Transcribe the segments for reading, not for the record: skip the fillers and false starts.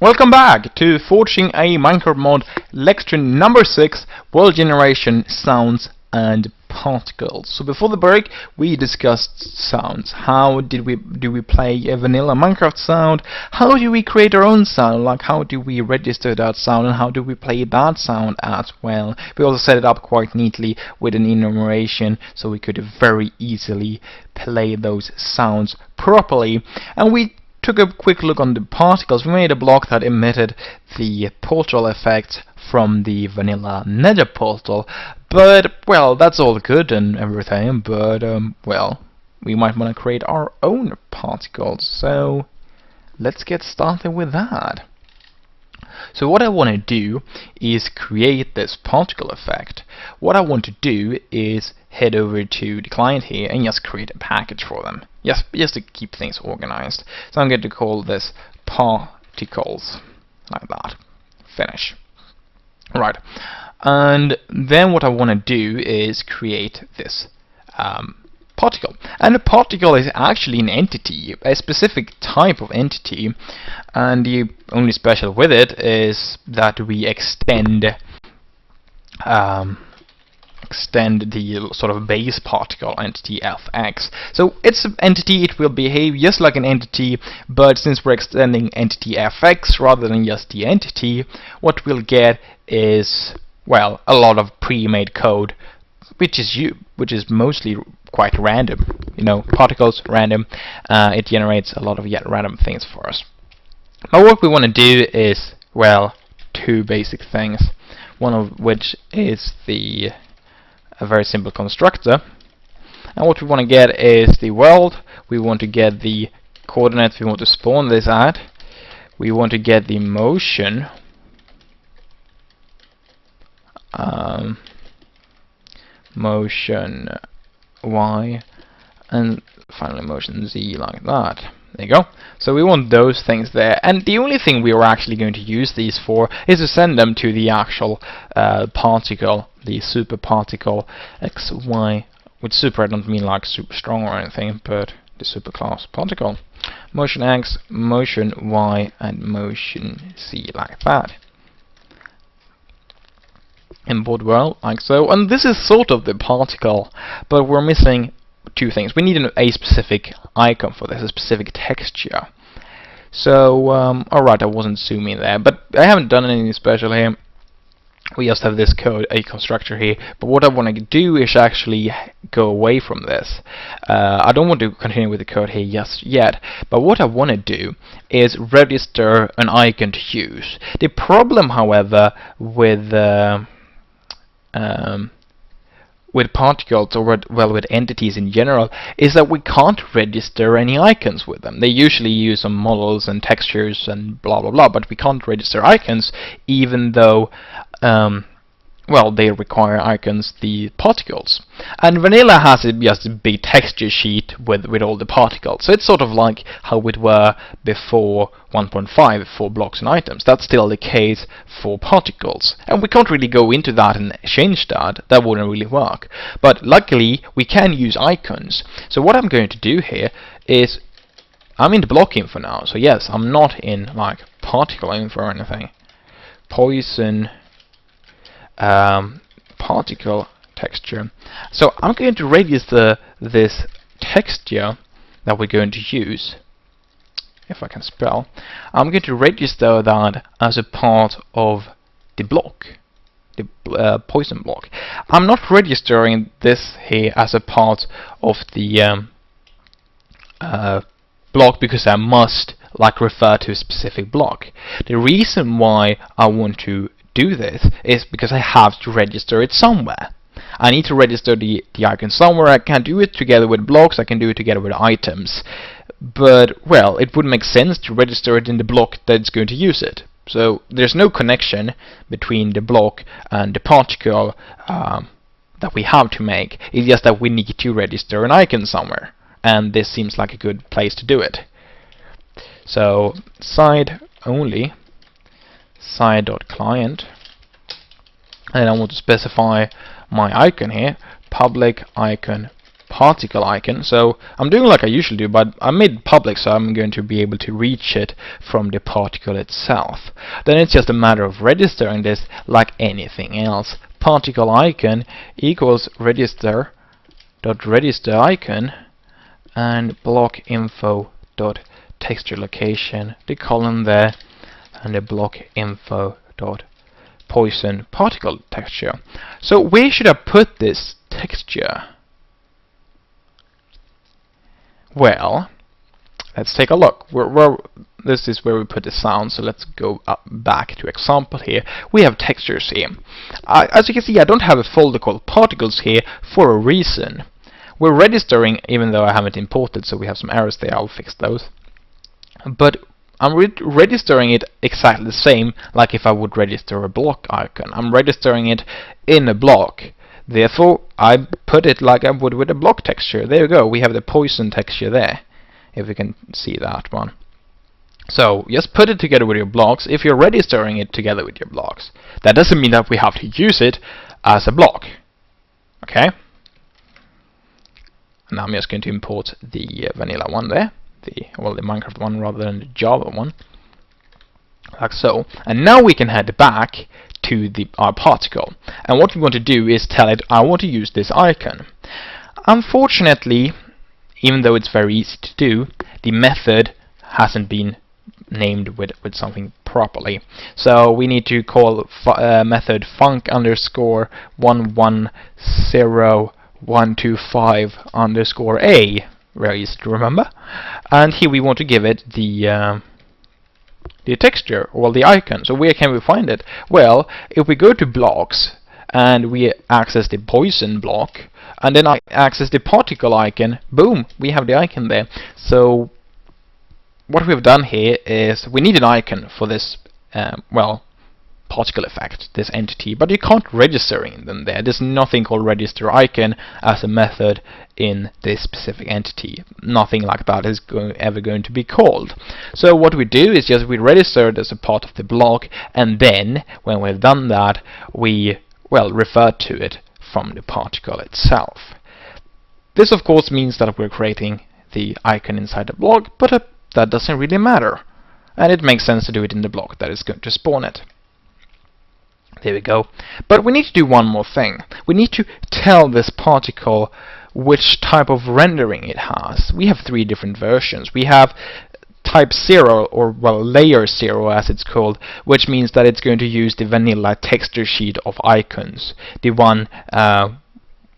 Welcome back to Forging a Minecraft Mod lecture number 6, World Generation, Sounds and Particles. So before the break we discussed sounds. How do we play a vanilla Minecraft sound? How do we create our own sound? Like how do we register that sound, and how do we play that sound as well? We also set it up quite neatly with an enumeration so we could very easily play those sounds properly. And we took a quick look on the particles. We made a block that emitted the portal effect from the vanilla Nether portal, but well, that's all good and everything, but well, we might want to create our own particles, so let's get started with that. So what I want to do is create this particle effect. What I want to do is head over to the client here and just create a package for them. Just to keep things organized. So I'm going to call this particles, like that. Finish. Right. And then what I want to do is create this particle. And a particle is actually an entity, a specific type of entity, and the only special with it is that we extend the sort of base particle entity fx. So it's an entity, it will behave just like an entity, but since we're extending entity fx rather than just the entity, what we'll get is, well, a lot of pre-made code, which is mostly quite random. You know, particles, random. It generates a lot of random things for us. But what we want to do is, well, two basic things. One of which is a very simple constructor. And what we want to get is the world. We want to get the coordinates we want to spawn this at. We want to get the motion. Motion y, and finally motion z, like that. There you go. So we want those things there, and the only thing we are actually going to use these for is to send them to the actual particle, the super particle xy. With super I don't mean like super strong or anything, but the super class particle. Motion x, motion y, and motion z, like that. Import world, like so, and this is sort of the particle, but we're missing two things. We need a specific icon for this, a specific texture. So, alright, I wasn't zooming there, but I haven't done anything special here. We just have this code, a constructor here, but what I want to do is actually go away from this. I don't want to continue with the code here just yet, but what I want to do is register an icon to use. The problem, however, with particles, or with entities in general, is that we can't register any icons with them. They usually use some models and textures and blah blah blah, but we can't register icons, even though well, they require icons, the particles. And vanilla has just a big texture sheet with all the particles. So it's sort of like how it were before 1.5 for blocks and items. That's still the case for particles. And we can't really go into that and change that. That wouldn't really work. But luckily, we can use icons. So what I'm going to do here is, I'm in the block info now. So yes, I'm not in like particle info or anything. Poison particle texture. So I'm going to register this texture that we're going to use, if I can spell. I'm going to register that as a part of the block, the poison block. I'm not registering this here as a part of the block because I must like refer to a specific block. The reason why I want to do this is because I have to register it somewhere. I need to register the icon somewhere. I can't do it together with blocks, I can do it together with items. But, well, it would make sense to register it in the block that's going to use it. So there's no connection between the block and the particle that we have to make. It's just that we need to register an icon somewhere, and this seems like a good place to do it. So side only, side.client, and I want to specify my icon here, public icon particle icon. So I'm doing like I usually do, but I made it public, so I'm going to be able to reach it from the particle itself. Then it's just a matter of registering this like anything else. Particle icon equals register dot register icon and block info dot texture location, the column there, and the block info dot Poisson particle texture. So where should I put this texture? Well, let's take a look. This is where we put the sound, so let's go back to example here. We have textures here. As you can see, I don't have a folder called particles here for a reason. We're registering, even though I haven't imported, so we have some errors there. I'll fix those. But I'm registering it exactly the same like if I would register a block icon. I'm registering it in a block. Therefore, I put it like I would with a block texture. There you go. We have the Poisson texture there, if you can see that one. So just put it together with your blocks if you're registering it together with your blocks. That doesn't mean that we have to use it as a block. Okay? Now I'm just going to import the vanilla one there. The Minecraft one rather than the Java one, like so. And now we can head back to our particle, and what we want to do is tell it I want to use this icon. Unfortunately, even though it's very easy to do, the method hasn't been named with something properly, so we need to call method func underscore 110125 underscore a. Very easy to remember. And here we want to give it the texture, or the icon. So where can we find it? Well, if we go to blocks and we access the Poisson block, and then I access the particle icon, boom, we have the icon there. So what we've done here is we need an icon for this particle effect, this entity, but you can't register in them there. There's nothing called register icon as a method in this specific entity. Nothing like that is ever going to be called. So what we do is just we register it as a part of the block, and then when we've done that, we refer to it from the particle itself. This of course means that we're creating the icon inside the block, but that doesn't really matter, and it makes sense to do it in the block that is going to spawn it. There we go. But we need to do one more thing. We need to tell this particle which type of rendering it has. We have 3 different versions. We have type 0, or layer 0 as it's called, which means that it's going to use the vanilla texture sheet of icons. The one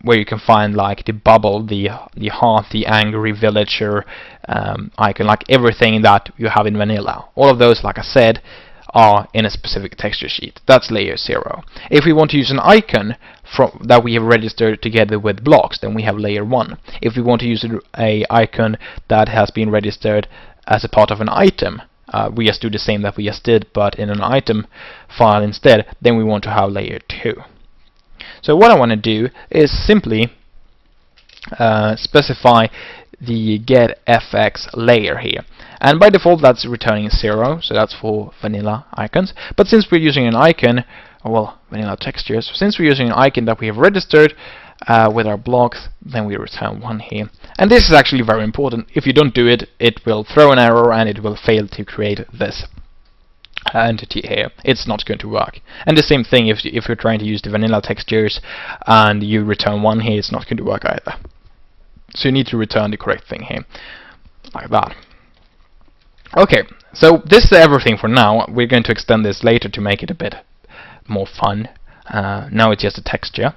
where you can find like the bubble, the heart, the angry villager icon, like everything that you have in vanilla. All of those, like I said, are in a specific texture sheet. That's layer 0. If we want to use an icon that we have registered together with blocks, then we have layer 1. If we want to use an icon that has been registered as a part of an item, we just do the same that we just did, but in an item file instead, then we want to have layer 2. So what I want to do is simply specify the getFX layer here. And by default that's returning 0, so that's for vanilla icons. But since we're using an icon, vanilla textures, since we're using an icon that we have registered with our blocks, then we return 1 here. And this is actually very important. If you don't do it, it will throw an error and it will fail to create this entity here. It's not going to work. And the same thing if you're trying to use the vanilla textures and you return 1 here, it's not going to work either. So you need to return the correct thing here, like that. Okay, so this is everything for now. We're going to extend this later to make it a bit more fun. Now it's just a texture,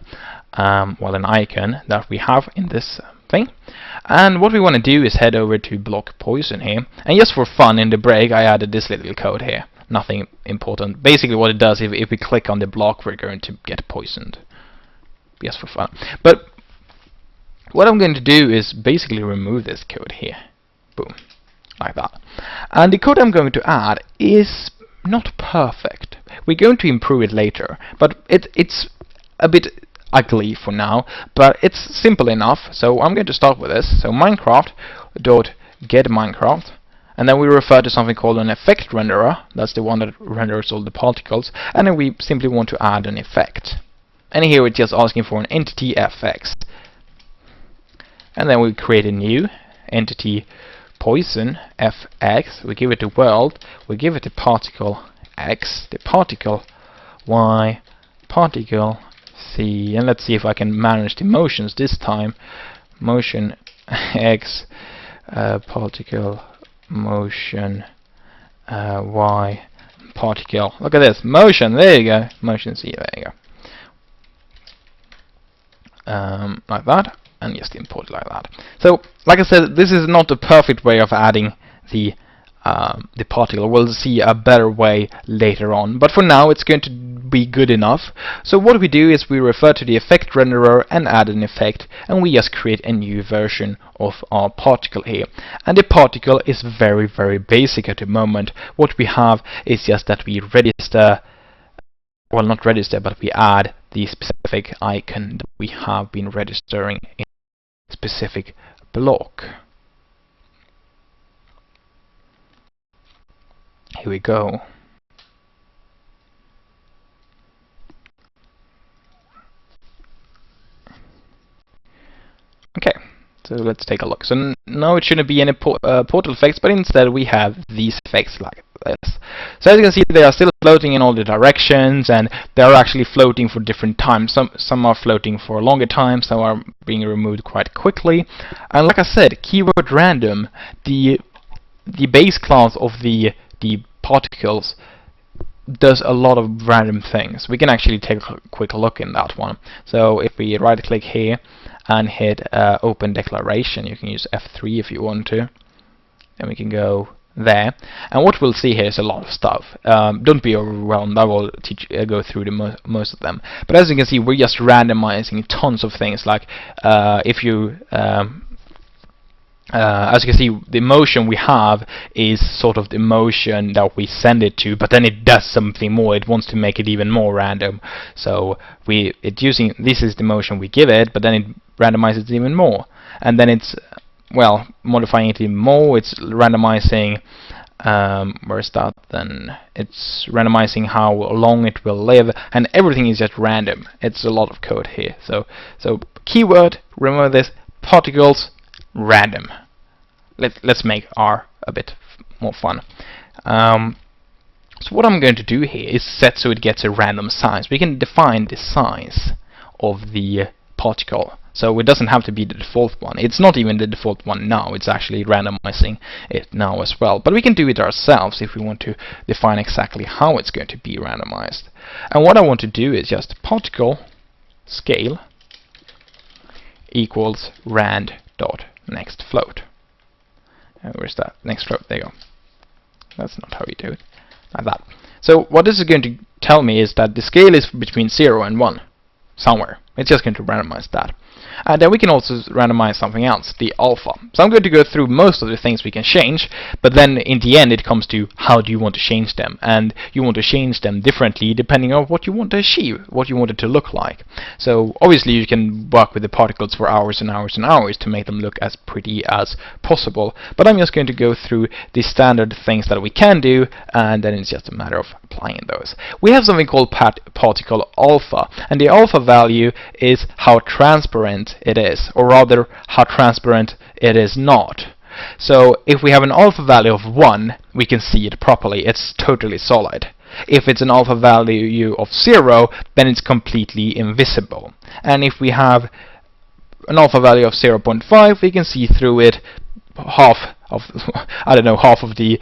an icon that we have in this thing. And what we want to do is head over to block Poisson here. And just for fun, in the break, I added this little code here. Nothing important. Basically what it does, if we click on the block, we're going to get poisoned. Just for fun. But what I'm going to do is basically remove this code here. Boom. Like that. And the code I'm going to add is not perfect. We're going to improve it later, but it's a bit ugly for now, but it's simple enough. So I'm going to start with this. So Minecraft.getMinecraft, and then we refer to something called an effect renderer. That's the one that renders all the particles, and then we simply want to add an effect. And here it's just asking for an entity FX. and then we create a new entity, Poisson fx. We give it a world, we give it a particle x, the particle y, particle c, and let's see if I can manage the motions this time. Motion x, particle, motion y, particle. Look at this, motion, there you go, motion c, there you go. Like that, and just import it like that. So, like I said, this is not the perfect way of adding the particle. We'll see a better way later on, but for now it's going to be good enough. So what we do is we refer to the effect renderer and add an effect, and we just create a new version of our particle here. And the particle is very, very basic at the moment. What we have is just that we register, well, not register, but we add the specific icon that we have been registering in a specific block. Here we go. Okay, so let's take a look. So now it shouldn't be any portal effects, but instead we have these effects like this. So as you can see, they are still floating in all the directions, and they are actually floating for different times. Some are floating for a longer time, some are being removed quite quickly. And like I said, keyword random, the base class of the particles does a lot of random things. We can actually take a quick look in that one. So if we right click here and hit open declaration, you can use F3 if you want to, and we can go there, and what we'll see here is a lot of stuff. Don't be overwhelmed, I will go through most of them, but as you can see, we're just randomizing tons of things. Like if you as you can see, the motion we have is sort of the motion that we send it to, but then it does something more. It wants to make it even more random. So this is the motion we give it, but then it randomizes it even more. And then it's, well, modifying it even more. It's randomizing, where is that then? It's randomizing how long it will live, and everything is just random. It's a lot of code here. So keyword, remember this, particles, random. Let's make R a bit more fun. So what I'm going to do here is set so it gets a random size. We can define the size of the particle, so it doesn't have to be the default one. It's not even the default one now, it's actually randomizing it now as well. But we can do it ourselves if we want to define exactly how it's going to be randomized. And what I want to do is just particle scale equals rand dot next float. Where's that next float? There you go. That's not how you do it. Like that. So what this is going to tell me is that the scale is between 0 and 1 somewhere. It's just going to randomize that. And then we can also randomize something else, the alpha. So I'm going to go through most of the things we can change, but then in the end it comes to how do you want to change them, and you want to change them differently depending on what you want to achieve, what you want it to look like. So obviously you can work with the particles for hours and hours and hours to make them look as pretty as possible, but I'm just going to go through the standard things that we can do, and then it's just a matter of applying those. We have something called particle alpha, and the alpha value is how transparent it is, or rather how transparent it is not. So if we have an alpha value of 1, we can see it properly, it's totally solid. If it's an alpha value of 0, then it's completely invisible. And if we have an alpha value of 0.5, we can see through it half of half of the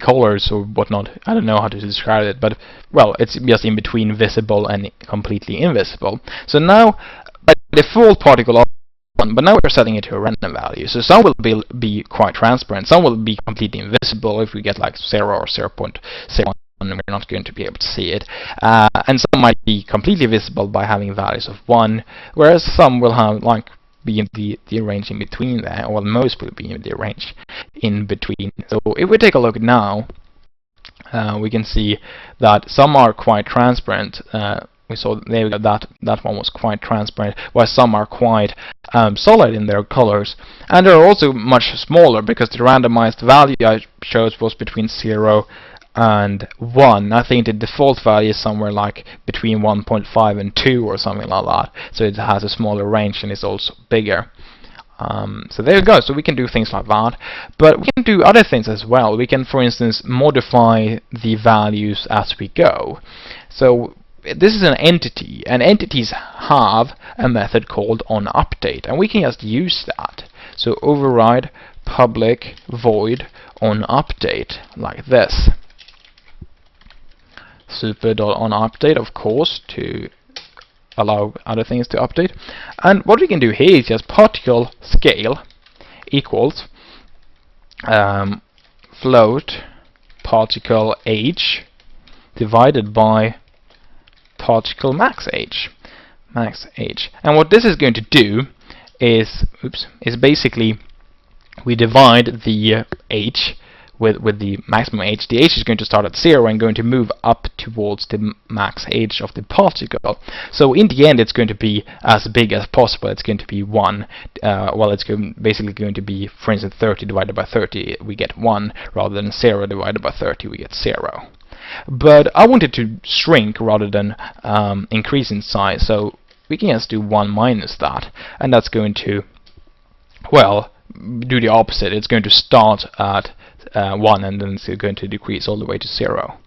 colors or whatnot. I don't know how to describe it, but well, it's just in between visible and completely invisible. So now by default particle alpha 1, but now we're setting it to a random value. So some will be quite transparent, some will be completely invisible. If we get like 0 or 0.01, we're not going to be able to see it. And some might be completely visible by having values of 1, whereas some will have like be in the range in between there, or most will be in the range in between. So if we take a look now, we can see that some are quite transparent. We saw there that one was quite transparent, while some are quite solid in their colors, and they're also much smaller because the randomized value I chose was between 0 and 1. I think the default value is somewhere like between 1.5 and 2 or something like that. So it has a smaller range and it's also bigger. So there you go. So we can do things like that, but we can do other things as well. We can, for instance, modify the values as we go. So this is an entity, and entities have a method called onUpdate, and we can just use that. So override public void onUpdate like this. Super.onUpdate, of course, to allow other things to update. And what we can do here is just particle scale equals float particle age divided by particle max age. And what this is going to do is basically we divide the age with the maximum age. The age is going to start at 0 and going to move up towards the max age of the particle. So in the end it's going to be as big as possible. It's going to be 1. Well, it's basically going to be, for instance, 30 divided by 30, we get 1, rather than 0 divided by 30, we get 0. But I wanted to shrink rather than increase in size, so we can just do 1 minus that, and that's going to, well, do the opposite. It's going to start at 1 and then it's going to decrease all the way to 0.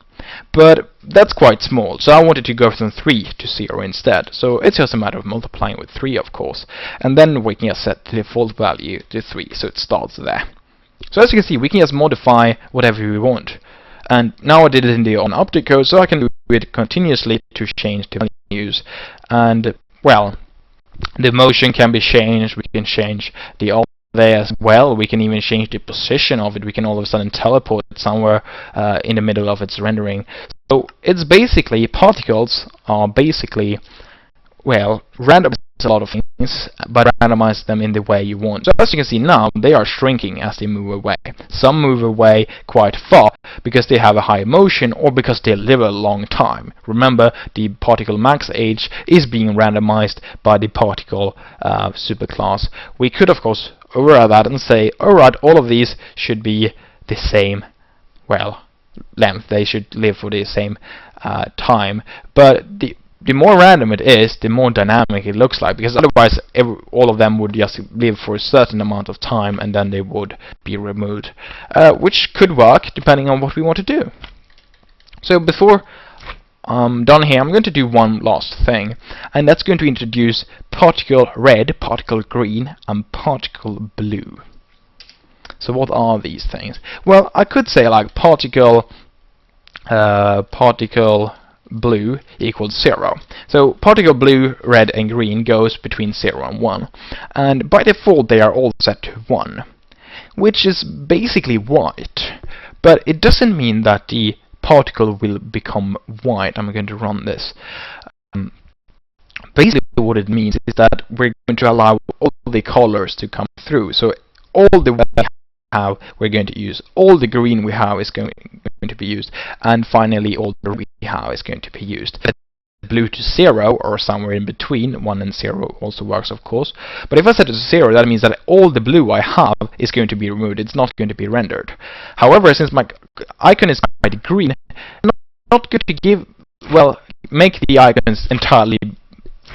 But that's quite small, so I wanted to go from 3 to 0 instead. So it's just a matter of multiplying with 3, of course, and then we can just set the default value to 3, so it starts there. So as you can see, we can just modify whatever we want. And now I did it in the onUpdate code, so I can do it continuously to change the values. And, well, the motion can be changed, we can change the all there as well, we can even change the position of it. We can all of a sudden teleport it somewhere in the middle of its rendering. So it's basically, particles are basically, well, randomize a lot of things, but randomize them in the way you want. So as you can see now, they are shrinking as they move away. Some move away quite far because they have a high motion or because they live a long time. Remember, the particle max age is being randomized by the particle superclass. We could, of course, override that and say, alright, all of these should be the same, well, length. They should live for the same time. But the more random it is, the more dynamic it looks like, because otherwise all of them would just live for a certain amount of time and then they would be removed, which could work depending on what we want to do. So before I'm done here, I'm going to do one last thing, and that's going to introduce particle red, particle green, and particle blue. So what are these things? Well, I could say like particle blue equals 0. So particle blue, red and green goes between 0 and 1, and by default they are all set to 1, which is basically white, but it doesn't mean that the particle will become white. I'm going to run this. Basically what it means is that we're going to allow all the colors to come through. So all the red we have, we're going to use. All the green we have is going to be used, and finally all the red we have is going to be used. Blue to 0 or somewhere in between, 1 and 0 also works, of course. But if I set it to 0, that means that all the blue I have is going to be removed. It's not going to be rendered. However, since my icon is quite green, I'm not going to give, well, make the icons entirely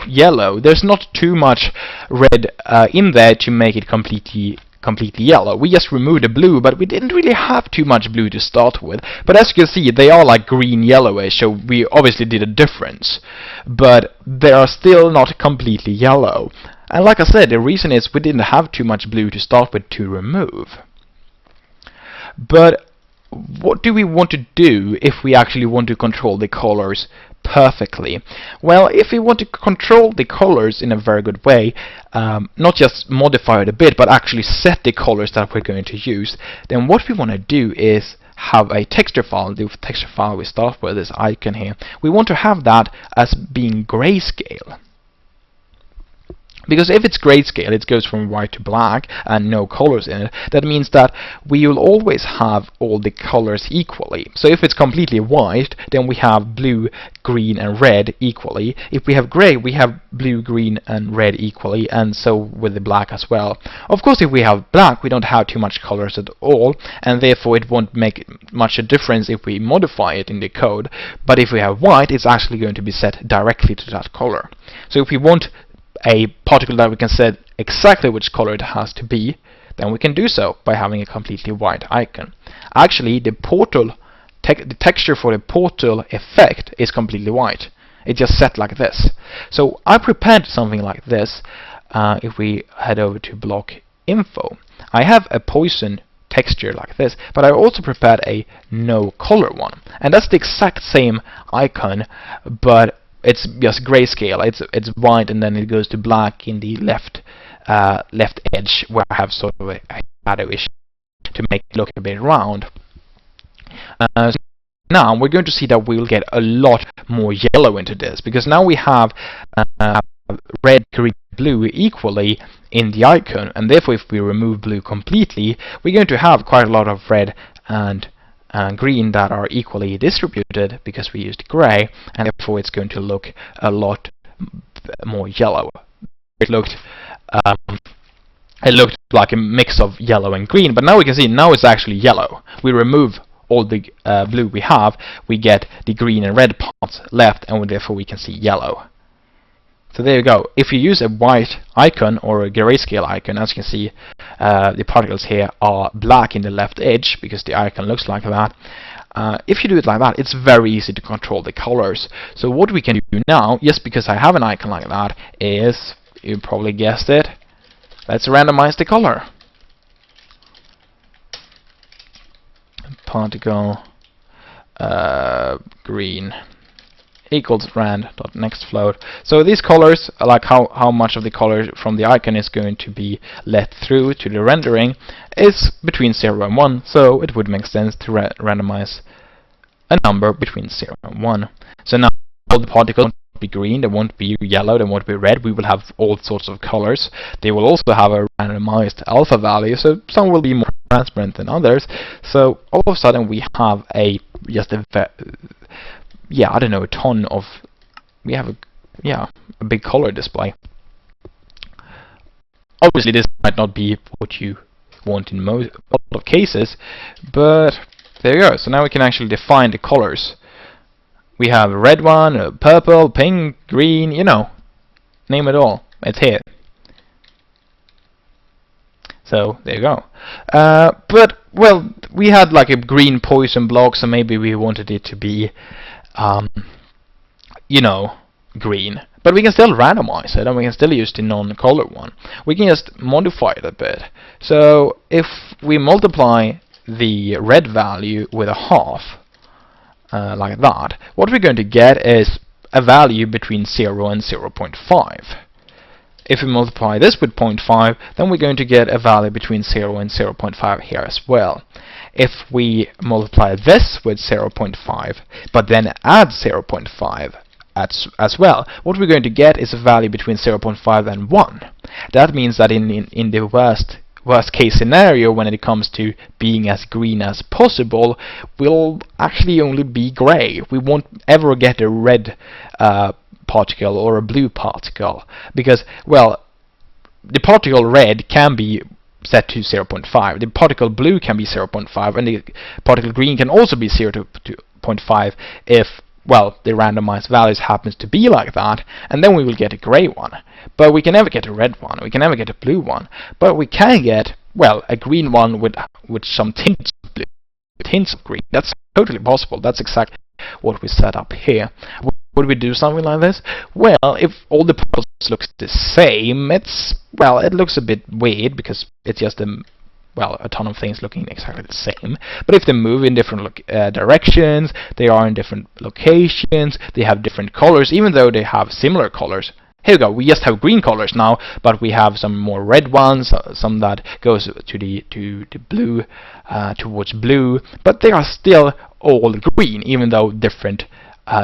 yellow. There's not too much red in there to make it completely yellow. We just removed the blue, but we didn't really have too much blue to start with. But as you can see, they are like green yellowish, so we obviously did a difference. But they are still not completely yellow. And like I said, the reason is we didn't have too much blue to start with to remove. But what do we want to do if we actually want to control the colors perfectly? Well, if we want to control the colors in a very good way, not just modify it a bit, but actually set the colors that we're going to use, then what we want to do is have a texture file. The texture file we start with, this icon here, we want to have that as being grayscale. Because if it's grayscale, it goes from white to black and no colors in it. That means that we will always have all the colors equally. So if it's completely white, then we have blue, green and red equally. If we have gray, we have blue, green and red equally, and so with the black as well. Of course, if we have black, we don't have too much colors at all, and therefore it won't make much a difference if we modify it in the code. But if we have white, it's actually going to be set directly to that color. So if we want a particle that we can set exactly which color it has to be, then we can do so by having a completely white icon. Actually, the texture for the portal effect is completely white. It's just set like this. So I prepared something like this. If we head over to block info, I have a poison texture like this, but I also prepared a no color one, and that's the exact same icon, but it's just grayscale. It's white and then it goes to black in the left edge, where I have sort of a shadowish to make it look a bit round. So now we're going to see that we'll get a lot more yellow into this, because now we have red, green, blue equally in the icon, and therefore if we remove blue completely, we're going to have quite a lot of red and green that are equally distributed, because we used gray, and therefore it's going to look a lot more yellow. It looked like a mix of yellow and green, but now we can see now it's actually yellow. We remove all the blue we have, we get the green and red parts left, and therefore we can see yellow. So there you go. If you use a white icon or a grayscale icon, as you can see, the particles here are black in the left edge because the icon looks like that. If you do it like that, it's very easy to control the colors. So what we can do now, just because I have an icon like that, is, you probably guessed it, let's randomize the color. Particle green equals rand.nextFloat. So these colors, like how much of the color from the icon is going to be let through to the rendering, is between 0 and 1, so it would make sense to randomize a number between 0 and 1. So now all the particles won't be green, they won't be yellow, they won't be red, we will have all sorts of colors. They will also have a randomized alpha value, so some will be more transparent than others. So all of a sudden we have a I don't know, a ton of, we have a big color display. Obviously this might not be what you want in a lot of cases, but there you go. So now we can actually define the colors. We have a red one, a purple, pink, green, you know, name it all, it's here. So there you go. But well, we had like a green poison block, so maybe we wanted it to be you know, green. But we can still randomize it, and we can still use the non-color one. We can just modify it a bit. So if we multiply the red value with a half, like that, what we're going to get is a value between 0 and 0.5. If we multiply this with 0.5, then we're going to get a value between 0 and 0.5 here as well. If we multiply this with 0.5, but then add 0.5 as well, what we're going to get is a value between 0.5 and 1. That means that in the worst case scenario, when it comes to being as green as possible, we'll actually only be gray. We won't ever get a red particle or a blue particle, because, well, the particle red can be set to 0.5, the particle blue can be 0.5, and the particle green can also be 0 to 0.5 if, well, the randomized values happens to be like that, and then we will get a gray one. But we can never get a red one, we can never get a blue one, but we can get, well, a green one with some tints of blue, hints of green. That's totally possible. That's exactly what we set up here. Would we do something like this? Well, if all the particles looks the same, it looks a bit weird, because it's just a ton of things looking exactly the same. But if they move in different directions, they are in different locations, they have different colors, even though they have similar colors. Here we go, we just have green colors now, but we have some more red ones, some that goes to the blue, towards blue, but they are still all green, even though different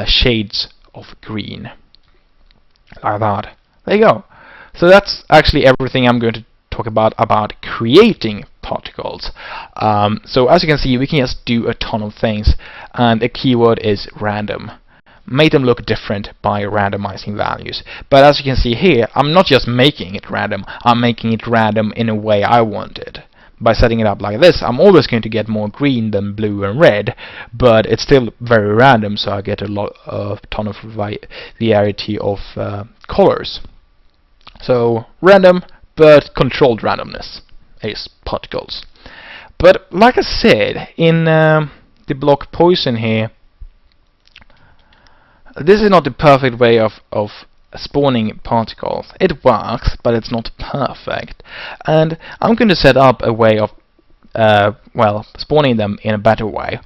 shades of green. Like that. There you go. So that's actually everything I'm going to talk about creating particles. So as you can see, we can just do a ton of things, and the keyword is random. Make them look different by randomizing values. But as you can see here, I'm not just making it random, I'm making it random in a way I want it. By setting it up like this, I'm always going to get more green than blue and red, but it's still very random, so I get a ton of variety of colors. So random, but controlled randomness is particles. But like I said in the block Poison here, this is not the perfect way of spawning particles. It works, but it's not perfect. And I'm going to set up a way of well, spawning them in a better way.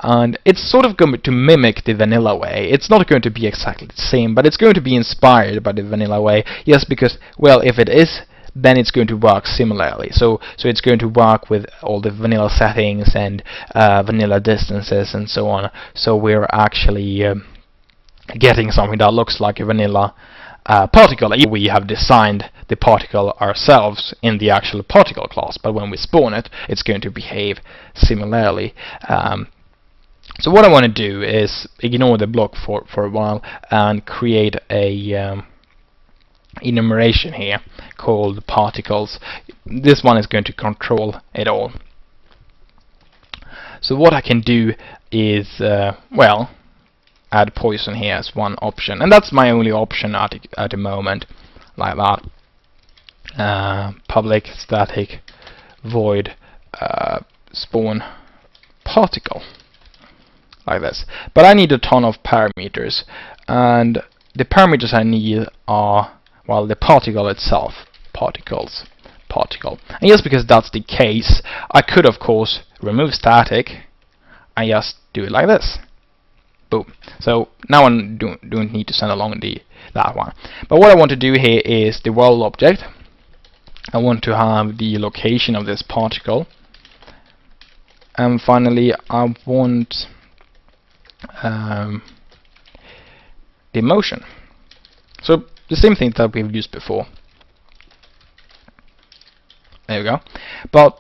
And it's sort of going to mimic the vanilla way. It's not going to be exactly the same, but it's going to be inspired by the vanilla way. Yes, because, well, if it is, then it's going to work similarly. So it's going to work with all the vanilla settings and vanilla distances and so on. So we're actually getting something that looks like a vanilla particle. We have designed the particle ourselves in the actual particle class, but when we spawn it, it's going to behave similarly. So what I want to do is ignore the block for a while and create a enumeration here called particles. This one is going to control it all. So what I can do is, well, add Poison here as one option, and that's my only option at the moment, like that. Public static void spawn particle, like this. But I need a ton of parameters, and the parameters I need are, well, the particle itself, particle. And just because that's the case, I could of course remove static and just do it like this. Boom. So now I don't need to send along that one. But what I want to do here is the world object. I want to have the location of this particle, and finally I want the motion. So the same thing that we've used before. There we go. But,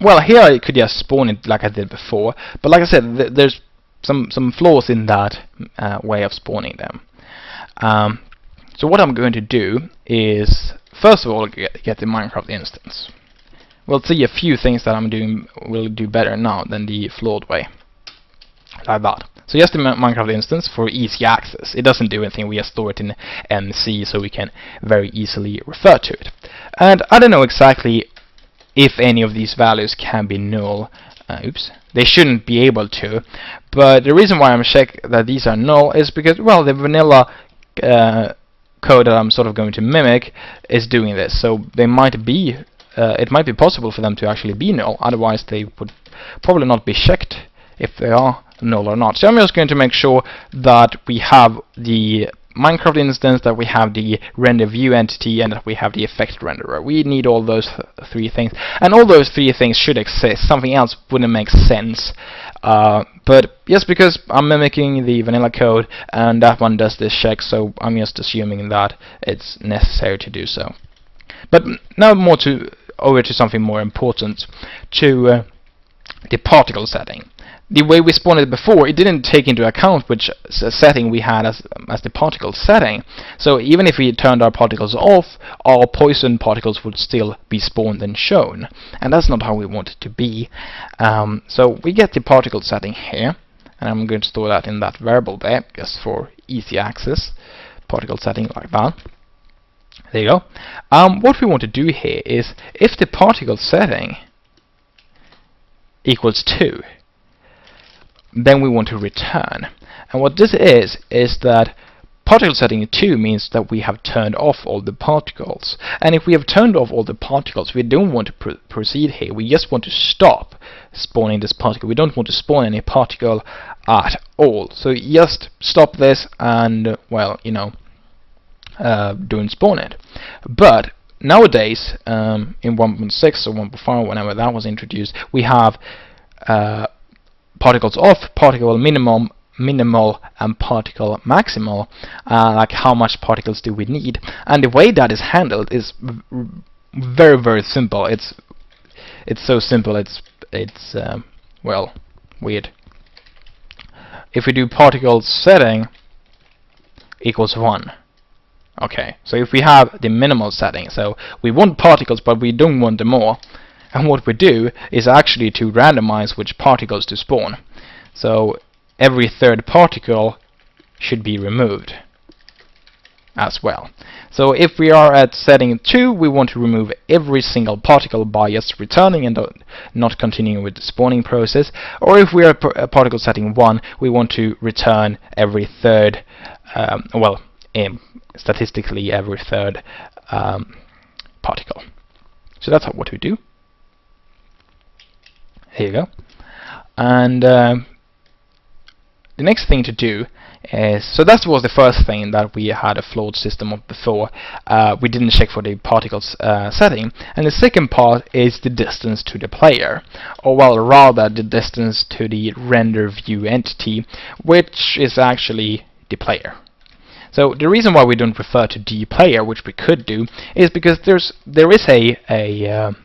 well, here I could just spawn it like I did before, but like I said, there's some flaws in that way of spawning them. So what I'm going to do is, first of all, get the Minecraft instance. We'll see a few things that I'm doing will do better now than the flawed way, like that. So just the Minecraft instance for easy access. It doesn't do anything, we just store it in MC so we can very easily refer to it. And I don't know exactly if any of these values can be null. Oops, they shouldn't be able to, but the reason why I'm checking that these are null is because, well, the vanilla code that I'm sort of going to mimic is doing this, so they might be it might be possible for them to actually be null, otherwise they would probably not be checked if they are null or not. So I'm just going to make sure that we have the Minecraft instance, that we have the render view entity, and that we have the effect renderer. We need all those three things, and all those three things should exist. Something else wouldn't make sense. But just because I'm mimicking the vanilla code and that one does this check, so I'm just assuming that it's necessary to do so. But now over to something more important, to the particle setting. The way we spawned it before, it didn't take into account which setting we had as the particle setting. So even if we turned our particles off, our poison particles would still be spawned and shown. And that's not how we want it to be. So we get the particle setting here, and I'm going to store that in that variable there, just for easy access. Particle setting like that. There you go. What we want to do here is, if the particle setting equals 2, then we want to return. And what this is that particle setting 2 means that we have turned off all the particles. And if we have turned off all the particles, we don't want to proceed here. We just want to stop spawning this particle. We don't want to spawn any particle at all. So just stop this and, well, you know, don't spawn it. But nowadays, in 1.6 or 1.5, whenever that was introduced, we have particles off, particle minimum, minimal and particle maximal, like how much particles do we need. And the way that is handled is very simple. It's so simple, it's well, weird. If we do particles setting equals 1. Okay, so if we have the minimal setting, so we want particles but we don't want them more, and what we do is actually to randomize which particles to spawn. So every third particle should be removed as well. So if we are at setting 2, we want to remove every single particle by just returning and not continuing with the spawning process. Or if we are at particle setting 1, we want to return every third, statistically every third particle. So that's what we do. Here you go. And the next thing to do is, so that was the first thing that we had a flawed system of before. We didn't check for the particles setting. And the second part is the distance to the player, or well, rather the distance to the render view entity, which is actually the player. So the reason why we don't refer to the player, which we could do, is because there is a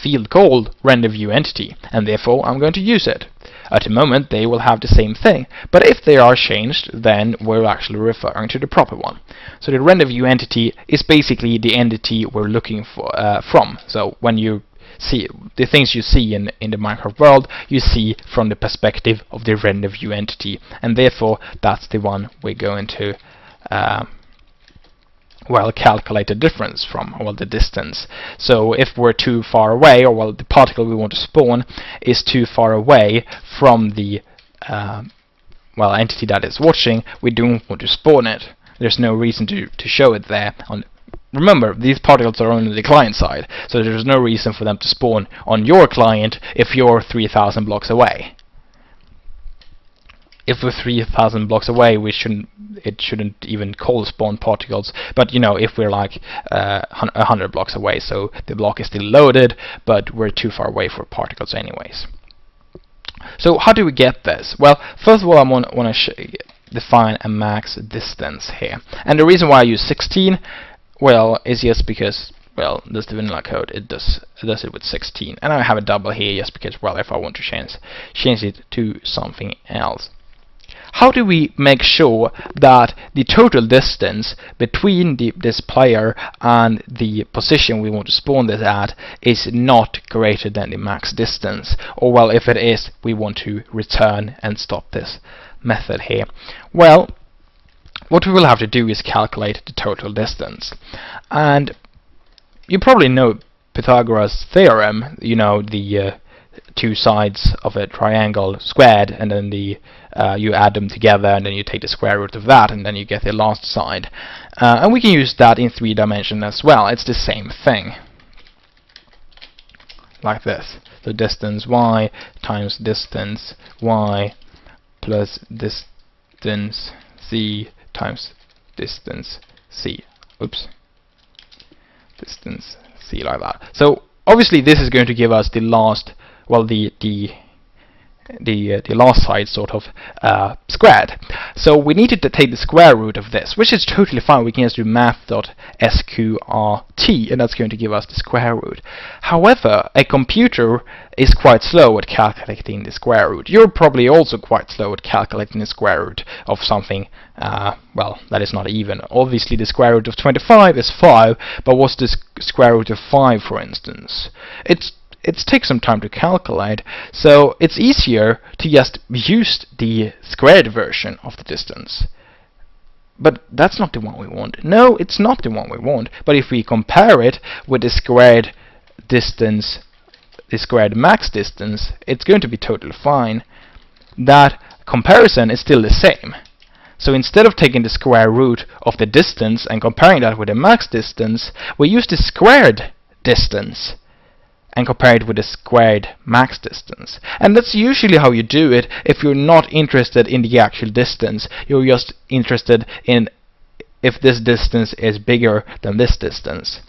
field called render view entity, and therefore I'm going to use it. At the moment they will have the same thing, but if they are changed, then we're actually referring to the proper one. So the render view entity is basically the entity we're looking for from. So when you see the things you see in the Minecraft world, you see from the perspective of the render view entity, and therefore that's the one we're going to calculate the difference from, well, the distance. So if we're too far away, or well, the particle we want to spawn is too far away from the entity that is watching, we don't want to spawn it. There's no reason to show it there. Remember, these particles are on the client side, so there's no reason for them to spawn on your client if you're 3,000 blocks away. If we're 3,000 blocks away, it shouldn't even call spawn particles. But you know, if we're like 100 blocks away, so the block is still loaded, but we're too far away for particles anyways. So how do we get this? Well, first of all, I want to define a max distance here, and the reason why I use 16, well, is just because, well, this the vanilla code, it does it with 16, and I have a double here just because, well, if I want to change it to something else. How do we make sure that the total distance between this player and the position we want to spawn this at is not greater than the max distance? Or, well, if it is, we want to return and stop this method here. Well, what we will have to do is calculate the total distance. And you probably know Pythagoras' theorem, you know, the two sides of a triangle squared, and then you add them together, and then you take the square root of that, and then you get the last side. And we can use that in 3 dimensions as well. It's the same thing, like this. So distance y times distance y plus distance c times distance c. Oops. Distance c, like that. So obviously this is going to give us the last, well, the last side sort of squared. So we needed to take the square root of this, which is totally fine. We can just do math.sqrt, and that's going to give us the square root. However, a computer is quite slow at calculating the square root. You're probably also quite slow at calculating the square root of something, well, that is not even. Obviously the square root of 25 is 5, but what's the square root of 5, for instance? It takes some time to calculate, so it's easier to just use the squared version of the distance. But that's not the one we want. No, it's not the one we want. But if we compare it with the squared distance, the squared max distance, it's going to be totally fine. That comparison is still the same. So instead of taking the square root of the distance and comparing that with the max distance, we use the squared distance and compare it with the squared max distance. And that's usually how you do it if you're not interested in the actual distance. You're just interested in if this distance is bigger than this distance.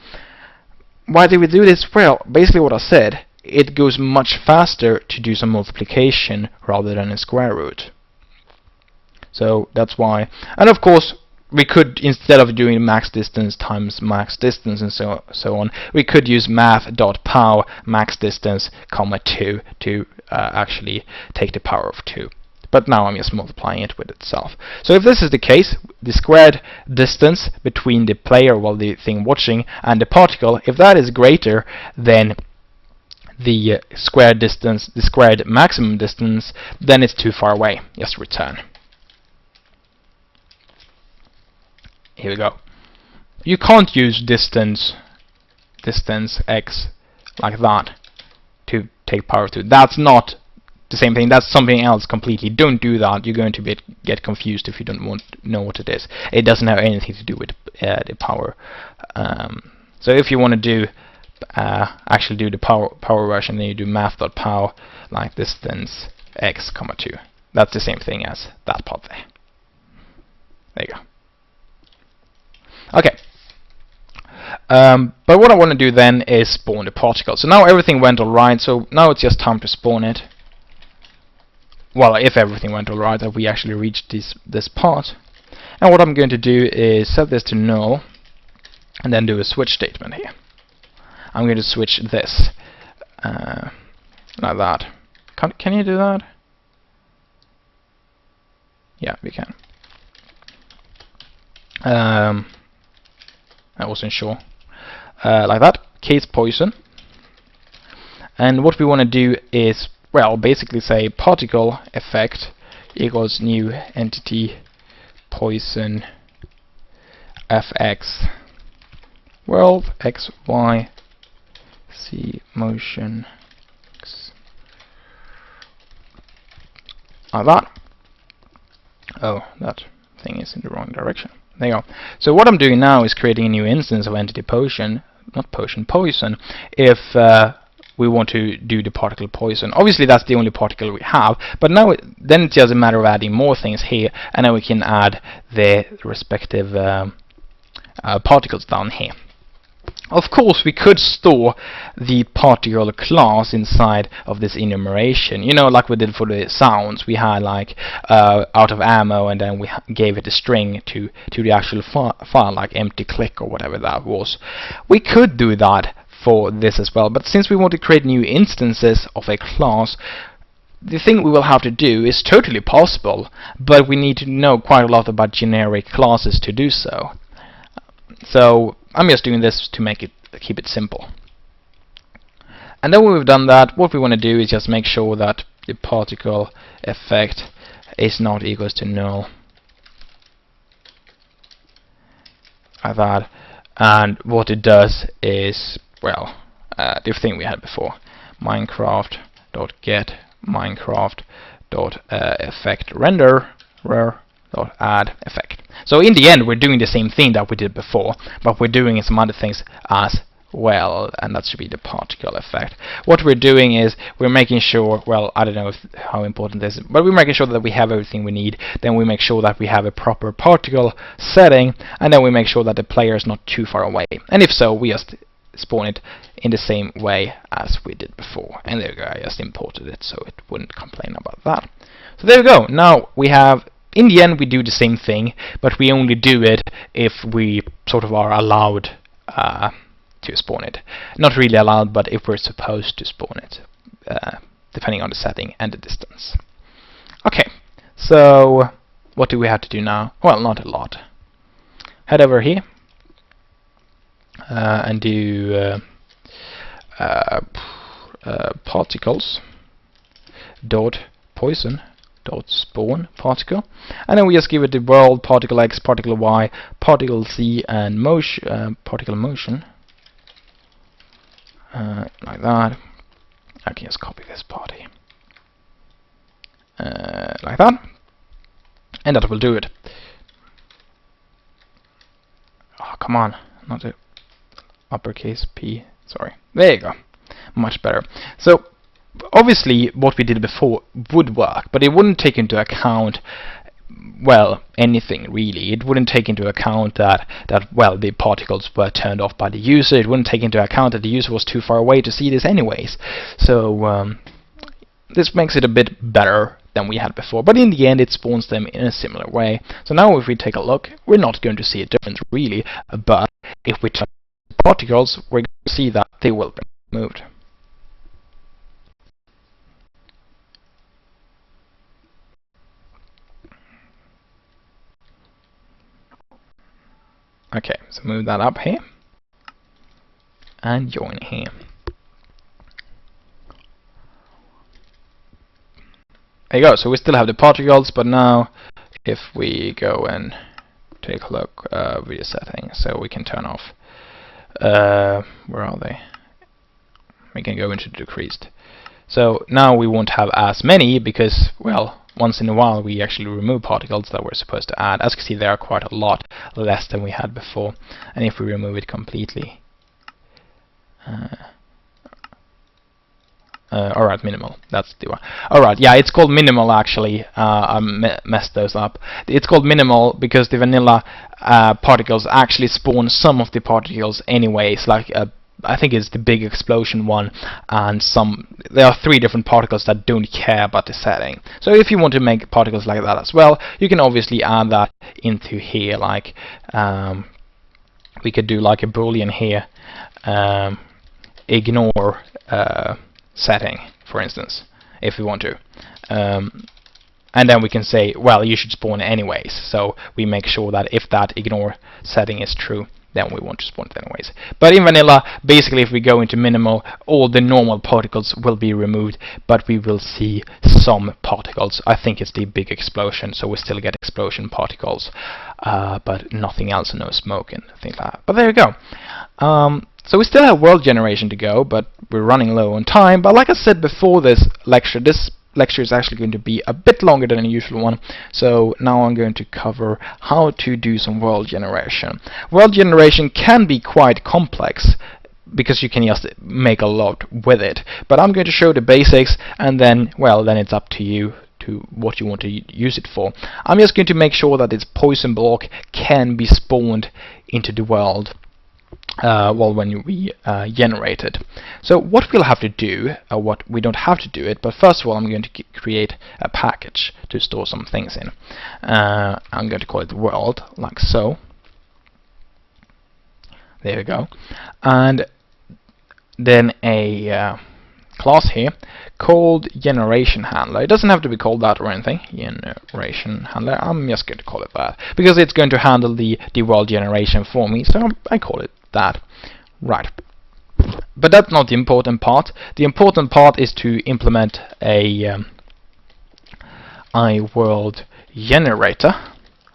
Why do we do this? Well, basically what I said, it goes much faster to do some multiplication rather than a square root. So that's why. And of course, we could, instead of doing max distance times max distance and so on, we could use math.pow max distance comma 2 to actually take the power of 2. But now I'm just multiplying it with itself. So if this is the case, the squared distance between the player, well, the thing watching, and the particle, if that is greater than the squared distance, the squared maximum distance, then it's too far away. Just return. Here we go. You can't use distance x like that to take power 2. That's not the same thing. That's something else completely. Don't do that. You're going to get confused if you don't know what it is. It doesn't have anything to do with the power. So if you want to do actually do the power version, then you do math.pow like distance x comma 2. That's the same thing as that part there. There you go. Okay. But what I want to do then is spawn the particle. So now everything went alright, so now it's just time to spawn it. Well, if everything went alright, that we actually reached this part. And what I'm going to do is set this to null, and then do a switch statement here. I'm going to switch this like that. Can you do that? Yeah, we can. I wasn't sure. Like that. Case poison. And what we want to do is, well, basically say particle effect equals new entity poison fx world x y c motion x. Like that. Oh, that thing is in the wrong direction. There you go. So what I'm doing now is creating a new instance of entity poison, not potion, poison, if we want to do the particle poison. Obviously that's the only particle we have, but now then it's just a matter of adding more things here, and then we can add the respective particles down here. Of course, we could store the particle class inside of this enumeration. You know, like we did for the sounds. We had like out of ammo, and then we gave it a string to the actual file, like empty click or whatever that was. We could do that for this as well, but since we want to create new instances of a class, the thing we will have to do is totally possible, but we need to know quite a lot about generic classes to do so. So I'm just doing this to keep it simple. And then when we've done that, what we want to do is just make sure that the particle effect is not equals to null. Like that. And what it does is, well, the thing we had before. Minecraft.get Minecraft.effect render add effect. So in the end we're doing the same thing that we did before, but we're doing some other things as well, and that should be the particle effect. What we're doing is we're making sure, well, I don't know how important this is, but we're making sure that we have everything we need. Then we make sure that we have a proper particle setting, and then we make sure that the player is not too far away. And if so, we just spawn it in the same way as we did before. And there we go, I just imported it so it wouldn't complain about that. So there we go. Now we have, in the end we do the same thing, but we only do it if we sort of are allowed to spawn it. Not really allowed, but if we're supposed to spawn it, depending on the setting and the distance. Okay, so what do we have to do now? Well, not a lot. Head over here and do particles dot poison dot spawn particle, and then we just give it the world, particle x, particle y, particle z, and motion, particle motion, like that. I can just copy this part here, like that, and that will do it. Oh, come on, not the uppercase P, sorry. There you go, much better. So obviously what we did before would work, but it wouldn't take into account, well, anything really. It wouldn't take into account that well, the particles were turned off by the user. It wouldn't take into account that the user was too far away to see this anyways. So this makes it a bit better, than we had before, but in the end it spawns them in a similar way. So now if we take a look, we're not going to see a difference really, but if we turn particles, we're going to see that they will be removed. Okay, so move that up here and join here. There you go, so we still have the particles, but now if we go and take a look, video settings, so we can turn off, where are they? We can go into decreased. So now we won't have as many because, well, once in a while we actually remove particles that we're supposed to add. As you can see, there are quite a lot less than we had before, and if we remove it completely, alright, minimal, that's the one. Alright, yeah, it's called minimal actually. I messed those up. It's called minimal because the vanilla particles actually spawn some of the particles anyways, like I think it's the big explosion one, and there are 3 different particles that don't care about the setting. So if you want to make particles like that as well, you can obviously add that into here, like we could do like a boolean here, ignore setting, for instance, if we want to, and then we can say, well, you should spawn anyways, so we make sure that if that ignore setting is true, then we want to spawn it anyways. But in vanilla, basically if we go into minimal, all the normal particles will be removed, but we will see some particles. I think it's the big explosion, so we still get explosion particles, but nothing else, no smoke and things like that. But there you go. So we still have world generation to go, but we're running low on time. But like I said before this lecture is actually going to be a bit longer than a usual one, so now I'm going to cover how to do some world generation. World generation can be quite complex because you can just make a lot with it, but I'm going to show the basics, and then, well, then it's up to you to what you want to use it for. I'm just going to make sure that this poison block can be spawned into the world when we generate it. So what we'll have to do, what we don't have to do it, but first of all I'm going to create a package to store some things in. I'm going to call it world, like so. There we go. And then a class here called generation handler. It doesn't have to be called that or anything. Generation handler. I'm just going to call it that because it's going to handle the world generation for me, so I call it that. Right. But that's not the important part. The important part is to implement a world generator,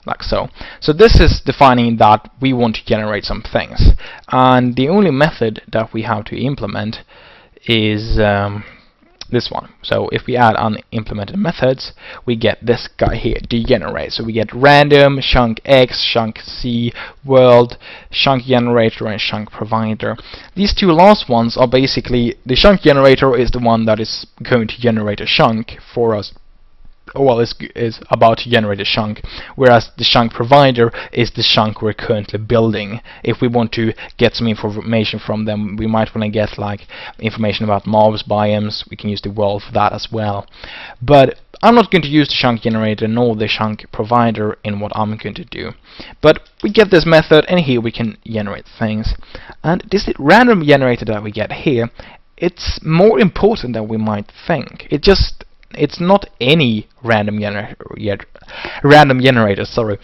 like so. So this is defining that we want to generate some things, and the only method that we have to implement is this one. So if we add unimplemented methods, we get this guy here, degenerate. So we get random, chunk X, chunk C, world, chunk generator, and chunk provider. These 2 last ones are basically, the chunk generator is the one that is going to generate a chunk for us, well, is about to generate a chunk, whereas the chunk provider is the chunk we're currently building. If we want to get some information from them, we might want to get like information about mobs, biomes. We can use the world for that as well. But I'm not going to use the chunk generator nor the chunk provider in what I'm going to do. But we get this method, and here we can generate things. And this random generator that we get here, it's more important than we might think. It's not any random generator, sorry.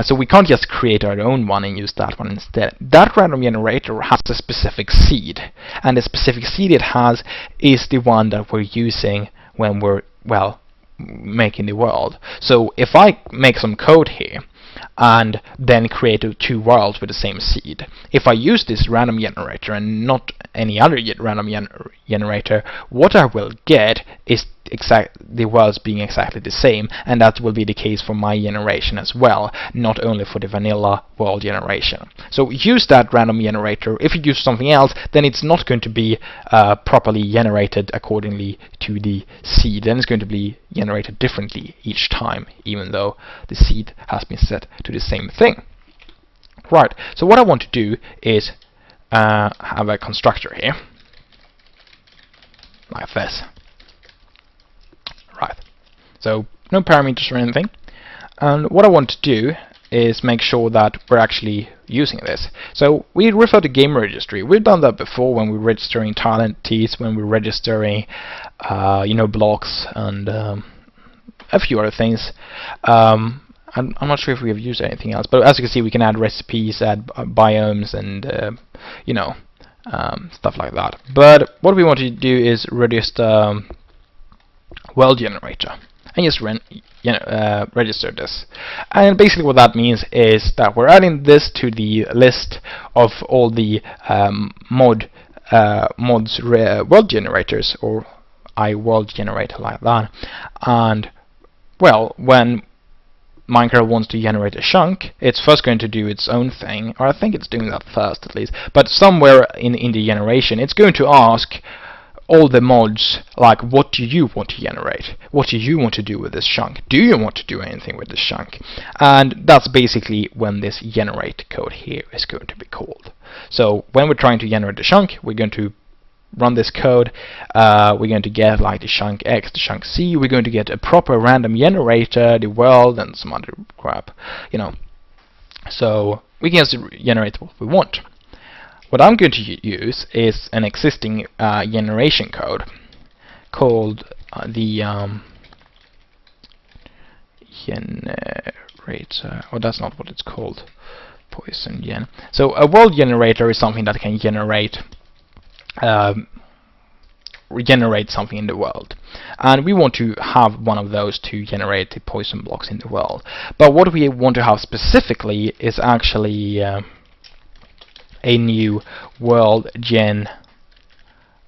So we can't just create our own one and use that one instead. That random generator has a specific seed, and the specific seed it has is the one that we're using when we're, well, making the world. So if I make some code here and then create 2 worlds with the same seed, if I use this random generator and not any other random generator, what I will get is the worlds being exactly the same, and that will be the case for my generation as well, not only for the vanilla world generation. So use that random generator. If you use something else, then it's not going to be properly generated accordingly to the seed. Then it's going to be generated differently each time, even though the seed has been set to the same thing. Right, so what I want to do is have a constructor here, like this. Right, So no parameters or anything. And what I want to do is make sure that we're actually using this. So we refer to game registry. We've done that before when we're registering talent teas, when we're registering blocks and a few other things. I'm not sure if we have used anything else, but as you can see, we can add recipes, add biomes, and stuff like that. But what we want to do is register world generator and just register this. And basically what that means is that we're adding this to the list of all the mods world generators, or iWorld generator like that. And well, when Minecraft wants to generate a chunk, it's first going to do its own thing, or I think it's doing that first at least, but somewhere in the generation it's going to ask all the mods, like, what do you want to generate? What do you want to do with this chunk? Do you want to do anything with this chunk? And that's basically when this generate code here is going to be called. So when we're trying to generate a chunk, we're going to run this code. We're going to get like the chunk X, the chunk C. We're going to get a proper random generator, the world, and some other crap, So we can just generate what we want. What I'm going to use is an existing generation code called the generator. Oh, that's not what it's called. Poison gen. So a world generator is something that can generate regenerate something in the world, and we want to have one of those to generate the poison blocks in the world. But what we want to have specifically is actually a new world gen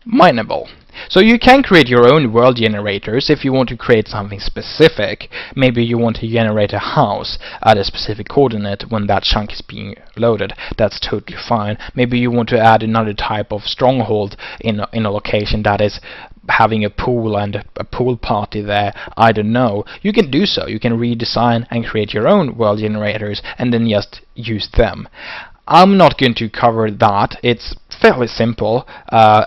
mineable. So you can create your own world generators if you want to create something specific. Maybe you want to generate a house at a specific coordinate when that chunk is being loaded. That's totally fine. Maybe you want to add another type of stronghold in a location that is having a pool and a pool party there. I don't know. You can do so. You can redesign and create your own world generators and then just use them. I'm not going to cover that. It's fairly simple,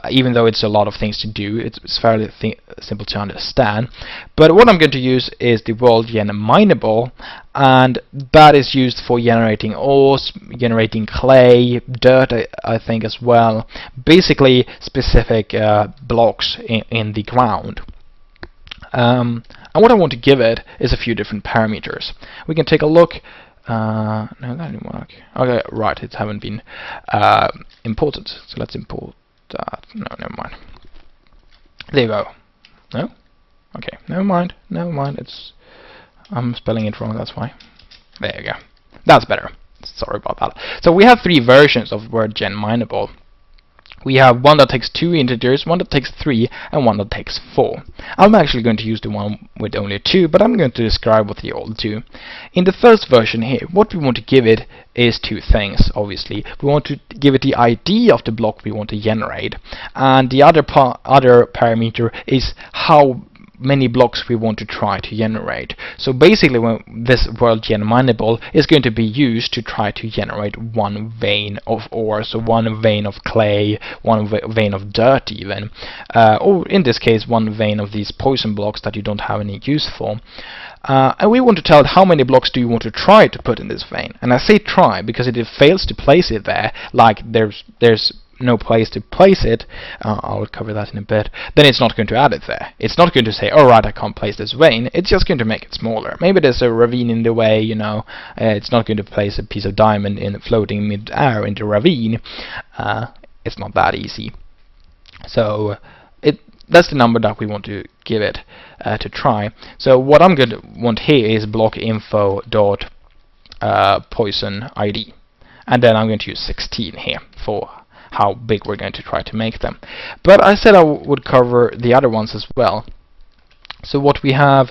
even though it's a lot of things to do. It's fairly simple to understand. But what I'm going to use is the world gen mineable, and that is used for generating ores, generating clay, dirt, I think as well. Basically, specific blocks in the ground. And what I want to give it is a few different parameters. We can take a look. No, that didn't work. Okay, right, it haven't been imported. So let's import that. No, never mind. There you go. No? Okay, never mind. I'm spelling it wrong, that's why. There you go. That's better. Sorry about that. So we have three versions of world gen mineable. We have one that takes 2 integers, one that takes 3, and one that takes 4. I'm actually going to use the one with only 2, but I'm going to describe what they all do. In the first version here, what we want to give it is 2 things, obviously. We want to give it the ID of the block we want to generate, and the other parameter is how many blocks we want to try to generate. So basically, when this world gen mineable is going to be used to try to generate one vein of ore, so one vein of clay, one vein of dirt even, or in this case one vein of these poison blocks that you don't have any use for. And we want to tell it how many blocks do you want to try to put in this vein. And I say try because if it fails to place it there, like there's no place to place it, I'll cover that in a bit, then it's not going to add it there. It's not going to say, alright, I can't place this vein. It's just going to make it smaller. Maybe there's a ravine in the way, it's not going to place a piece of diamond floating mid-air in the ravine. It's not that easy. So that's the number that we want to give it to try. So what I'm going to want here is block info dot poison ID, and then I'm going to use 16 here for how big we're going to try to make them. But I said I would cover the other ones as well. So what we have,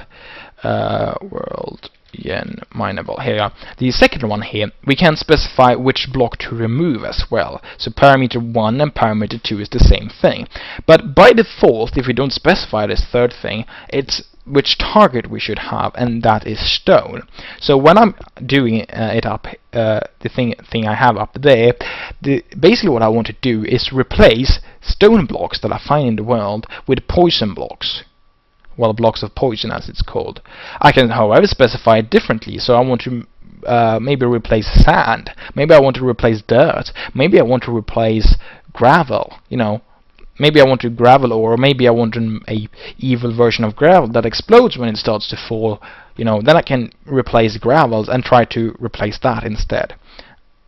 world gen mineable, here we are. The second one here, we can specify which block to remove as well. So parameter 1 and parameter 2 is the same thing. But by default, if we don't specify this third thing, it's which target we should have, and that is stone. So when I'm doing it up, the thing I have up there, basically what I want to do is replace stone blocks that I find in the world with poison blocks. well, blocks of poison as it's called. I can, however, specify it differently. So I want to maybe replace sand, maybe I want to replace dirt, maybe I want to replace gravel, you know, maybe I want to gravel, or maybe I want a evil version of gravel that explodes when it starts to fall, you know, then I can replace gravels and try to replace that instead.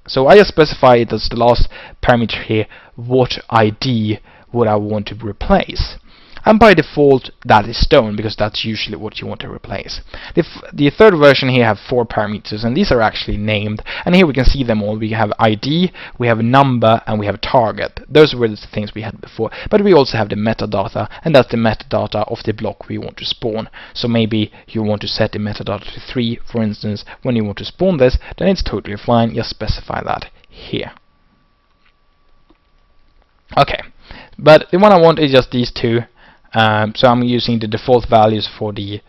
So I just specify it as the last parameter here, what ID would I want to replace. And by default that is stone, because that's usually what you want to replace. The third version here have 4 parameters, and these are actually named, and here we can see them all. We have ID, we have number, and we have target. Those were the things we had before, but we also have the metadata, and that's the metadata of the block we want to spawn. So maybe you want to set the metadata to 3, for instance, when you want to spawn this, then it's totally fine, just specify that here. Okay, but the one I want is just these 2. So I'm using the default values for the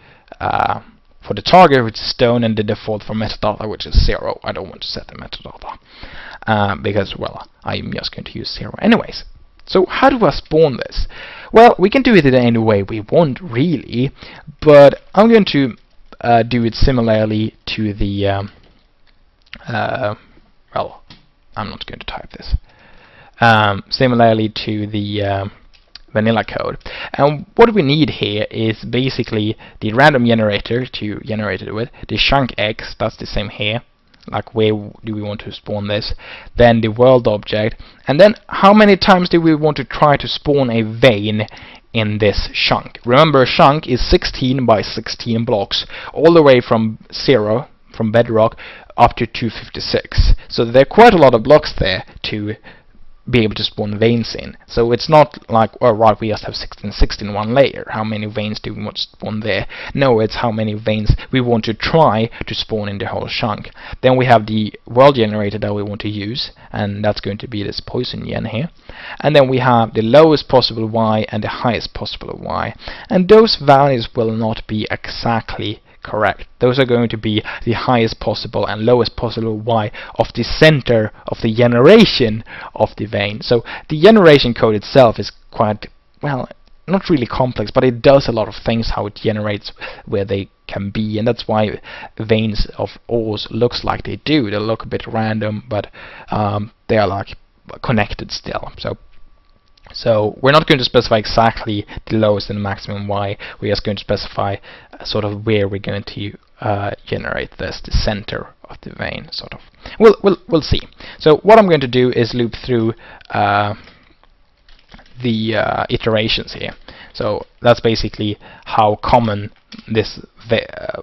target, which is stone, and the default for metadata, which is 0. I don't want to set the metadata because, well, I'm just going to use 0 anyways. So how do I spawn this? Well, we can do it in any way we want, really, but I'm going to do it similarly to the well, I'm not going to type this. Similarly to the vanilla code. And what we need here is basically the random generator to generate it with, the chunk X, that's the same here, like where do we want to spawn this, then the world object, and then how many times do we want to try to spawn a vein in this chunk. Remember, a chunk is 16 by 16 blocks, all the way from 0, from bedrock, up to 256. So there are quite a lot of blocks there to be able to spawn veins in. So it's not like, oh right, we just have 16 one layer. How many veins do we want to spawn there? No, it's how many veins we want to try to spawn in the whole chunk. Then we have the world generator that we want to use, and that's going to be this poison gen here. And then we have the lowest possible Y and the highest possible Y. And those values will not be exactly correct. Those are going to be the highest possible and lowest possible Y of the center of the generation of the vein. So the generation code itself is quite, well, not really complex, but it does a lot of things how it generates where they can be, and that's why veins of ores looks like they do. They look a bit random, but they are like connected still. So we're not going to specify exactly the lowest and maximum Y. We're just going to specify sort of where we're going to generate this, the center of the vein, sort of. We'll see. So what I'm going to do is loop through the iterations here. So that's basically how common this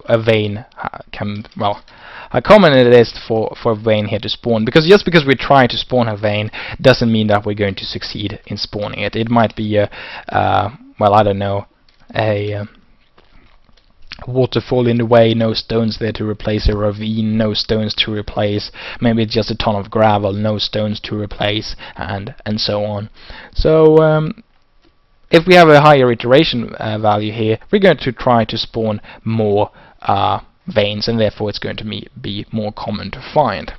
a vein can, well, how common it is for a vein here to spawn, because just because we try to spawn a vein doesn't mean that we're going to succeed in spawning it. It might be a well, I don't know, a waterfall in the way, no stones there to replace a ravine, no stones to replace, maybe it's just a ton of gravel, no stones to replace, and so on. So if we have a higher iteration value here, we're going to try to spawn more veins, and therefore it's going to be more common to find.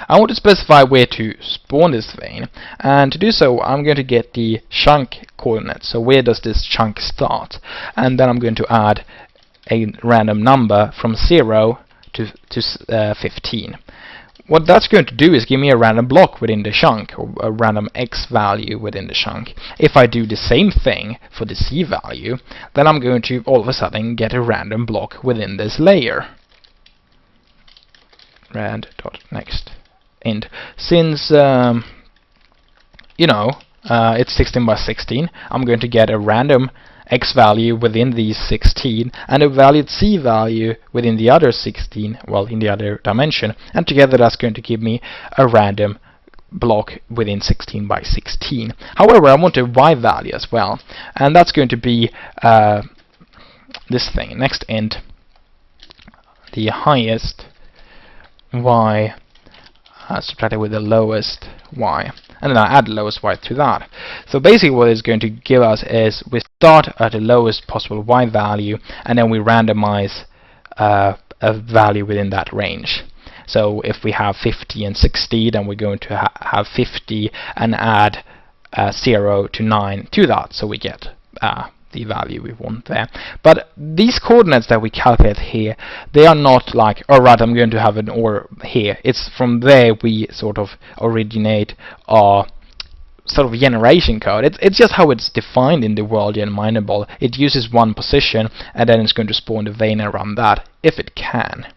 I want to specify where to spawn this vein, and to do so I'm going to get the chunk coordinates. So where does this chunk start? And then I'm going to add a random number from 0 to 15. What that's going to do is give me a random block within the chunk, or a random X value within the chunk. If I do the same thing for the C value, then I'm going to all of a sudden get a random block within this layer. Rand.next int. Since you know, it's 16 by 16, I'm going to get a random X value within these 16 and a valid C value within the other 16, well, in the other dimension, and together that's going to give me a random block within 16 by 16. However, I want a Y value as well, and that's going to be this thing, next int, the highest Y subtracted with the lowest Y, and then I add the lowest Y to that. So basically what it's going to give us is we start at the lowest possible Y value, and then we randomize a value within that range. So if we have 50 and 60, then we're going to have 50 and add 0 to 9 to that, so we get the value we want there. But these coordinates that we calculate here, they are not like, alright, I'm going to have an OR here. It's from there we sort of originate our sort of generation code. It's just how it's defined in the worldgen mineable. It uses one position, and then it's going to spawn the vein around that, if it can.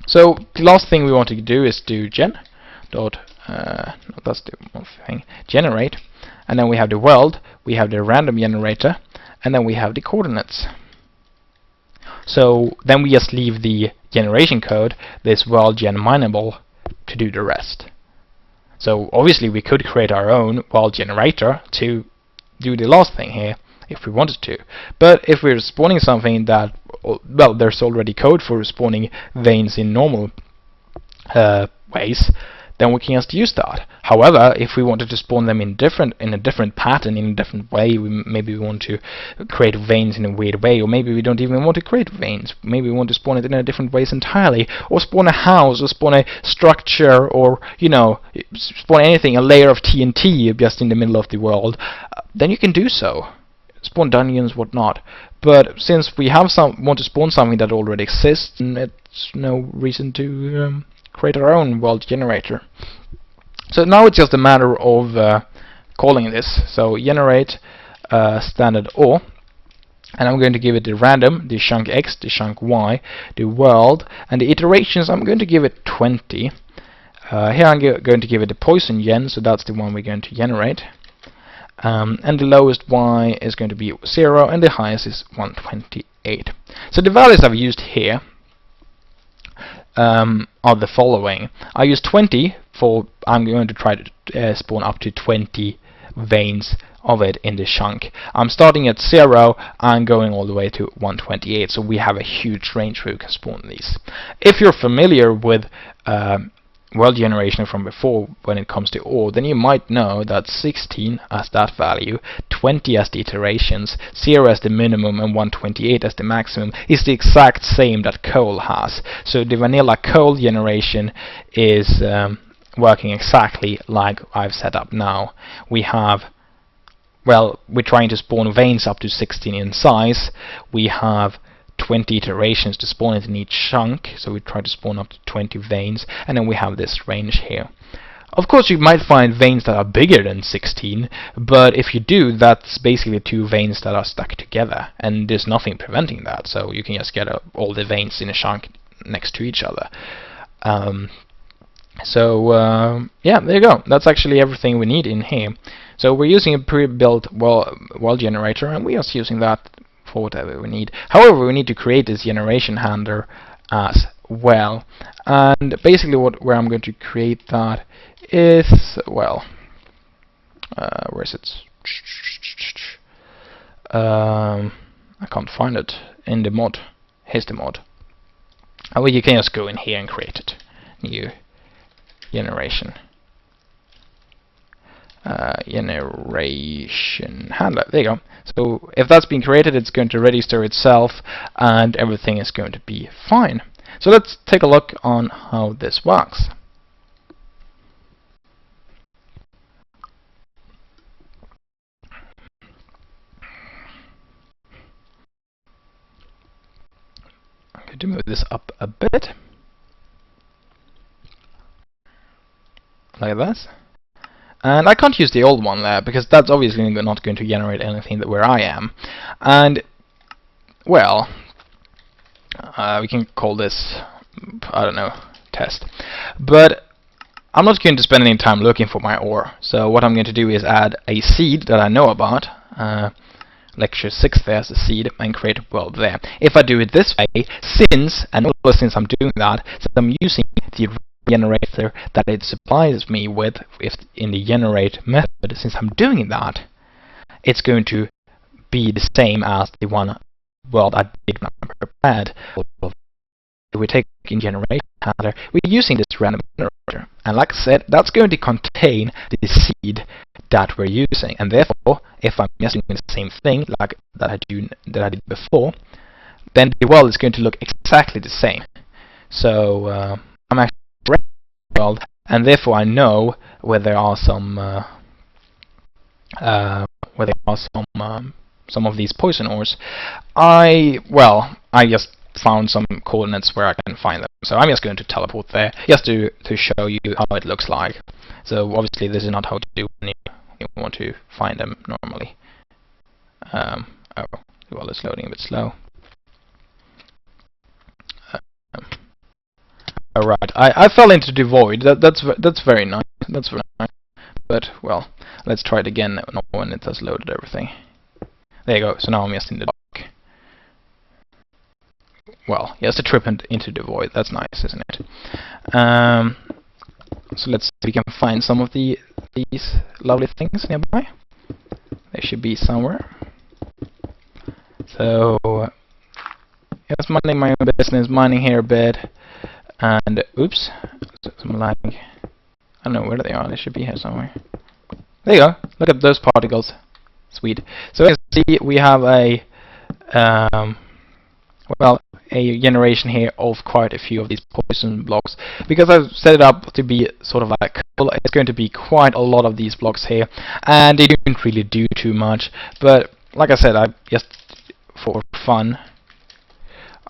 So the last thing we want to do is do gen dot no, that's the one thing, generate, and then we have the world, we have the random generator, and then we have the coordinates. So then we just leave the generation code, this worldgen mineable, to do the rest. So obviously we could create our own world generator to do the last thing here if we wanted to. But if we're spawning something that, well, there's already code for spawning veins in normal ways, then we can just use that. However, if we wanted to spawn them in a different pattern, in a different way, maybe we want to create veins in a weird way, or maybe we don't even want to create veins. Maybe we want to spawn it in a different ways entirely, or spawn a house, or spawn a structure, or, you know, spawn anything, a layer of TNT just in the middle of the world. Then you can do so. Spawn dungeons, whatnot. But since we have want to spawn something that already exists, it's no reason to create our own world generator. So now it's just a matter of calling this. So generate standard OR, and I'm going to give it the random, the chunk X, the chunk Y, the world, and the iterations I'm going to give it 20. Here I'm going to give it the poison gen, so that's the one we're going to generate. And the lowest Y is going to be 0, and the highest is 128. So the values I've used here are the following. I use 20 for, I'm going to try to spawn up to 20 veins of it in the chunk. I'm starting at 0 and going all the way to 128, so we have a huge range where you can spawn these. If you're familiar with world generation from before when it comes to OR, then you might know that 16 as that value, 20 as the iterations, 0 as the minimum, and 128 as the maximum is the exact same that Coal has. So the vanilla Coal generation is working exactly like I've set up now. We have, well, we're trying to spawn veins up to 16 in size. We have 20 iterations to spawn it in each chunk, so we try to spawn up to 20 veins, and then we have this range here. Of course, you might find veins that are bigger than 16, but if you do, that's basically 2 veins that are stuck together, and there's nothing preventing that, so you can just get all the veins in a chunk next to each other. Yeah, there you go. That's actually everything we need in here. So we're using a pre-built world generator, and we're just using that for whatever we need. However, we need to create this generation handler as well, and basically where I'm going to create that is, well, where is it? I can't find it in the mod. Here's the mod. Well, you can just go in here and create it. New generation. Generation handler. There you go. So if that's been created, it's going to register itself, and everything is going to be fine. So let's take a look on how this works. I'm going to move this up a bit, like this. And I can't use the old one there, because that's obviously not going to generate anything where I am. And, well, we can call this, I don't know, test. But I'm not going to spend any time looking for my ore. So what I'm going to do is add a seed that I know about. Lecture 6 there's a seed, and create a world there. If I do it this way, since I'm doing that, since I'm using the generator that it supplies me with in the generate method, since I'm doing that, it's going to be the same as the one world I did when I prepared. We take in generation handler, we're using this random generator, and like I said, that's going to contain the seed that we're using, and therefore, if I'm just doing the same thing like that I did before, then the world is going to look exactly the same. So I'm actually world, and therefore I know where there are some where there are some of these poison ores. I just found some coordinates where I can find them, so I'm just going to teleport there just to show you how it looks like. So obviously this is not how to do when you want to find them normally. Oh, well, it's loading a bit slow. Alright, I fell into the void. That's very nice. That's very nice. But well, let's try it again when it has loaded everything. There you go. So now I'm just in the dark. Well, just a trip into the void. That's nice, isn't it? So let's see if we can find some of these lovely things nearby. They should be somewhere. So just minding my own business, mining here a bit, and oops, some lag. I don't know where they are. They should be here somewhere. There you go. Look at those particles. Sweet. So as you can see, we have a a generation here of quite a few of these poison blocks. Because I've set it up to be sort of like cool, it's going to be quite a lot of these blocks here, and they don't really do too much. But like I said, I just for fun,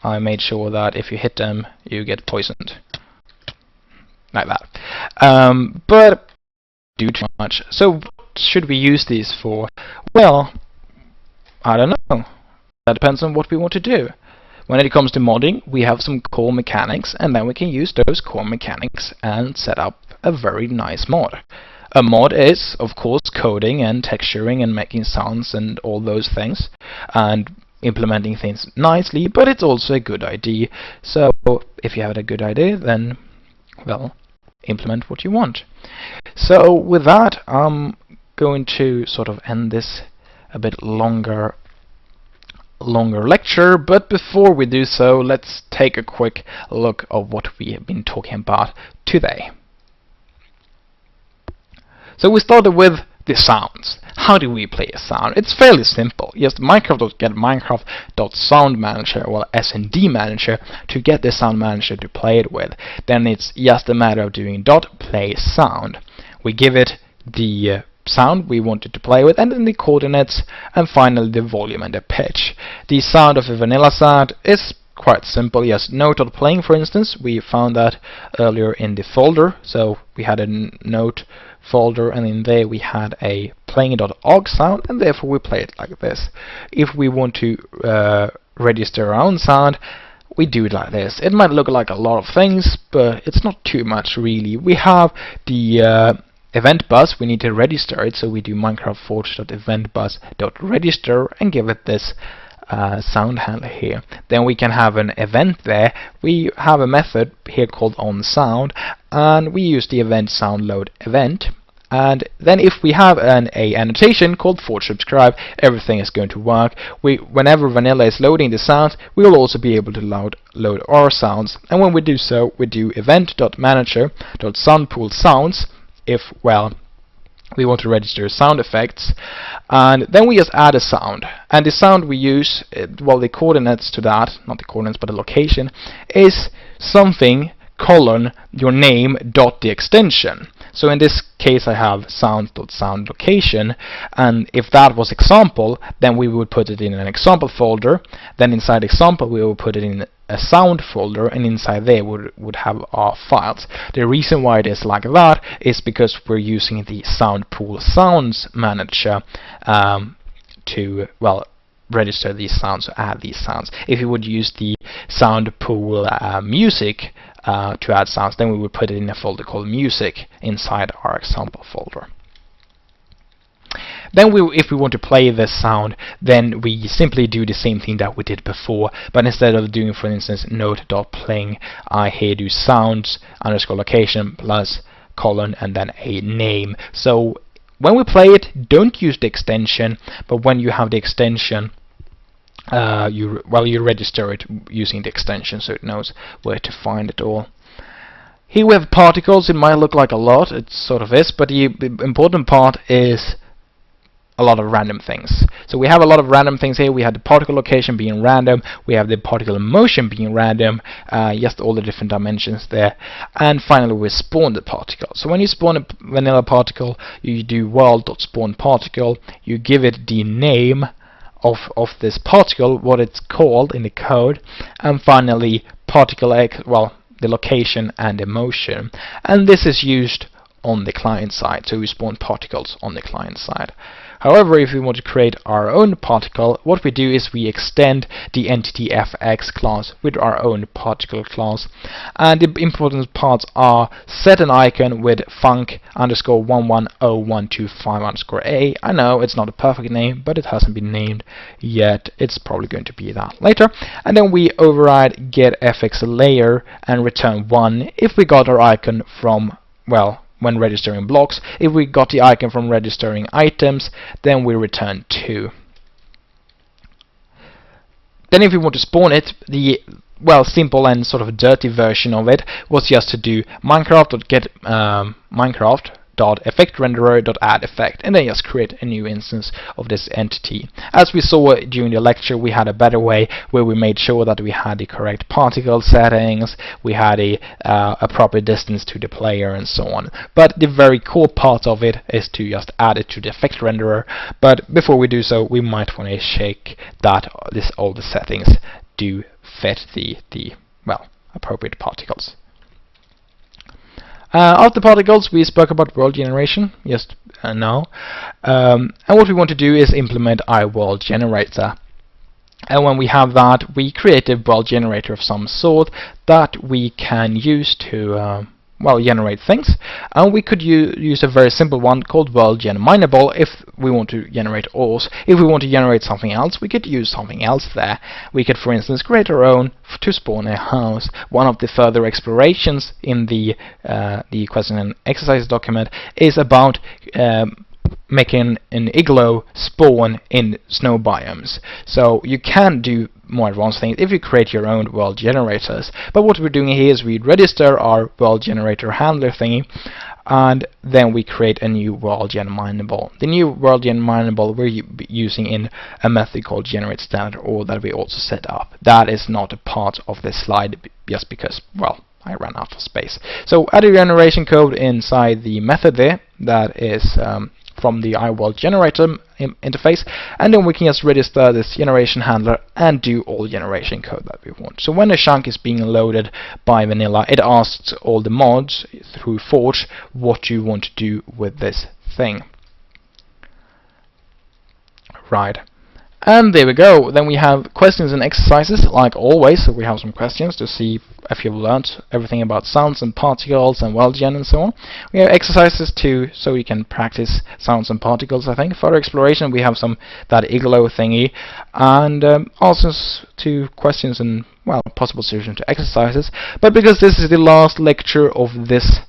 I made sure that if you hit them, you get poisoned, like that. But do too much. So what should we use these for? Well, I don't know. That depends on what we want to do. When it comes to modding, we have some core mechanics, and then we can use those core mechanics and set up a very nice mod. A mod is, of course, coding and texturing and making sounds and all those things, and implementing things nicely, but it's also a good idea. So if you have a good idea, then, well, implement what you want. So with that, I'm going to sort of end this a bit longer lecture, but before we do so, let's take a quick look of what we have been talking about today. So we started with the sounds. How do we play a sound? It's fairly simple. Just Minecraft.get Minecraft.sound manager, well, SND manager, to get the sound manager to play it with. Then it's just a matter of doing .play sound. We give it the sound we wanted to play with, and then the coordinates, and finally the volume and the pitch. The sound of a vanilla sound is quite simple. Yes, note.playing, for instance, we found that earlier in the folder. So we had a note folder, and in there we had a playing.og sound, and therefore we play it like this. If we want to register our own sound, we do it like this. It might look like a lot of things, but it's not too much really. We have the event bus, we need to register it, so we do Minecraft forge.eventbus.register and give it this sound handler here. Then we can have an event there. We have a method here called onSound, and we use the event sound load event. And then if we have an annotation called forge subscribe, everything is going to work. Whenever vanilla is loading the sounds, we will also be able to load our sounds. And when we do so, we do event.manager.soundpoolSounds if, well, we want to register sound effects, and then we just add a sound. And the sound we use, well, the coordinates to that, not the coordinates but the location, is something colon your name dot the extension. So in this case I have sound.sound location, and if that was example, then we would put it in an example folder. Then inside example we will put it in a sound folder, and inside there would have our files. The reason why it is like that is because we're using the sound pool sounds manager to, well, register these sounds, or add these sounds. If you would use the sound pool music to add sounds, then we would put it in a folder called music inside our example folder. Then if we want to play this sound, then we simply do the same thing that we did before, but instead of doing, for instance, note.playing, I here do sounds underscore location plus colon and then a name. So when we play it, don't use the extension, but when you have the extension, you register it using the extension so it knows where to find it all. Here we have particles. It might look like a lot, it sort of is, but the important part is a lot of random things. So we have a lot of random things here. We have the particle location being random, we have the particle motion being random, just all the different dimensions there, and finally we spawn the particle. So when you spawn a vanilla particle, you do world.spawnParticle, you give it the name of this particle, what it's called in the code, and finally particle X, well, the location and the motion, and this is used on the client side, so we spawn particles on the client side. However, if we want to create our own particle, what we do is we extend the entity fx class with our own particle class, and the important parts are set an icon with func_110125_a. I know it's not a perfect name, but it hasn't been named yet. It's probably going to be that later. And then we override getFXLayer and return 1 if we got our icon from, well, when registering blocks. If we got the icon from registering items, then we return 2. Then if we want to spawn it, the simple and sort of dirty version of it was just to do Minecraft.get Minecraft.effectRenderer.add effect, and then just create a new instance of this entity. As we saw during the lecture, we had a better way where we made sure that we had the correct particle settings, we had a proper distance to the player, and so on. But the very core part of it is to just add it to the effect renderer. But before we do so, we might want to check that all the settings do fit the appropriate particles. After particles, we spoke about world generation just now, and what we want to do is implement our world generator. And when we have that, we create a world generator of some sort that we can use to generate things, and we could use a very simple one called world_gen_mineable if we want to generate ores. If we want to generate something else, we could use something else there. We could, for instance, create our own to spawn a house. One of the further explorations in the question and exercise document is about making an igloo spawn in snow biomes. So you can do more advanced things if you create your own world generators. But what we're doing here is we register our world generator handler thingy, and then we create a new world_gen_mineable. The new world_gen_mineable we're using in a method called generate_standard_ore that we also set up. That is not a part of this slide just because, well, I ran out of space. So add a generation code inside the method there that is from the iWorld_generator interface, and then we can just register this generation handler and do all generation code that we want. So when a chunk is being loaded by Vanilla, it asks all the mods through Forge what you want to do with this thing. Right. And there we go. Then we have questions and exercises, like always. So we have some questions to see if you've learned everything about sounds and particles and world gen and so on. We have exercises too, so you can practice sounds and particles, I think. Further exploration, we have that igloo thingy, and answers to questions and, well, possible solutions to exercises. But because this is the last lecture of this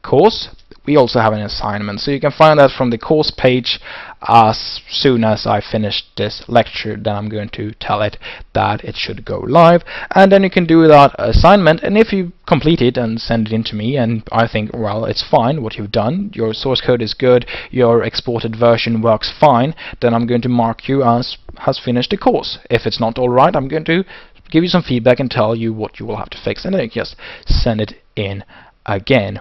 course, we also have an assignment, so you can find that from the course page. As soon as I finish this lecture, then I'm going to tell it that it should go live, and then you can do that assignment, and if you complete it and send it in to me and I think, well, it's fine what you've done, your source code is good, your exported version works fine, then I'm going to mark you as has finished the course. If it's not alright, I'm going to give you some feedback and tell you what you will have to fix, and then you just send it in again.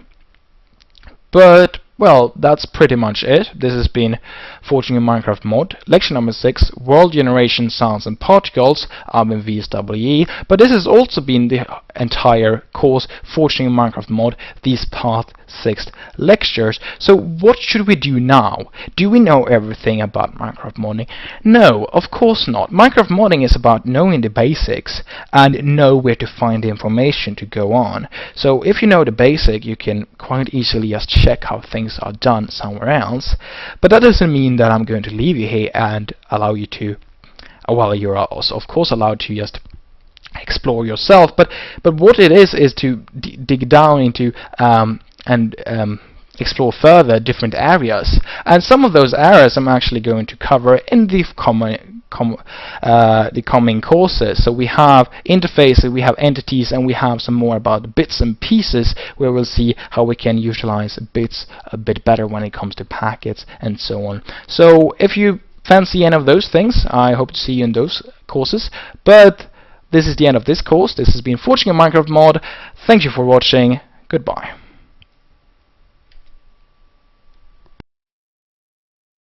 But, well, that's pretty much it. This has been Forging a Minecraft Mod, lecture number 6, World Generation, Sounds and Particles. I'm in VSWE, but this has also been the entire course, Forging a Minecraft Mod, these past 6 lectures. So what should we do now? Do we know everything about Minecraft modding? No, of course not. Minecraft modding is about knowing the basics and know where to find the information to go on. So if you know the basic, you can quite easily just check how things are done somewhere else. But that doesn't mean that I'm going to leave you here and allow you to, well, you're also of course allowed to just explore yourself, but what it is to dig down into explore further different areas, and some of those areas I'm actually going to cover in the the coming courses. So we have interfaces, we have entities, and we have some more about bits and pieces, where we'll see how we can utilize bits a bit better when it comes to packets and so on. So if you fancy any of those things, I hope to see you in those courses. But this is the end of this course. This has been Forging a Minecraft Mod. Thank you for watching. Goodbye.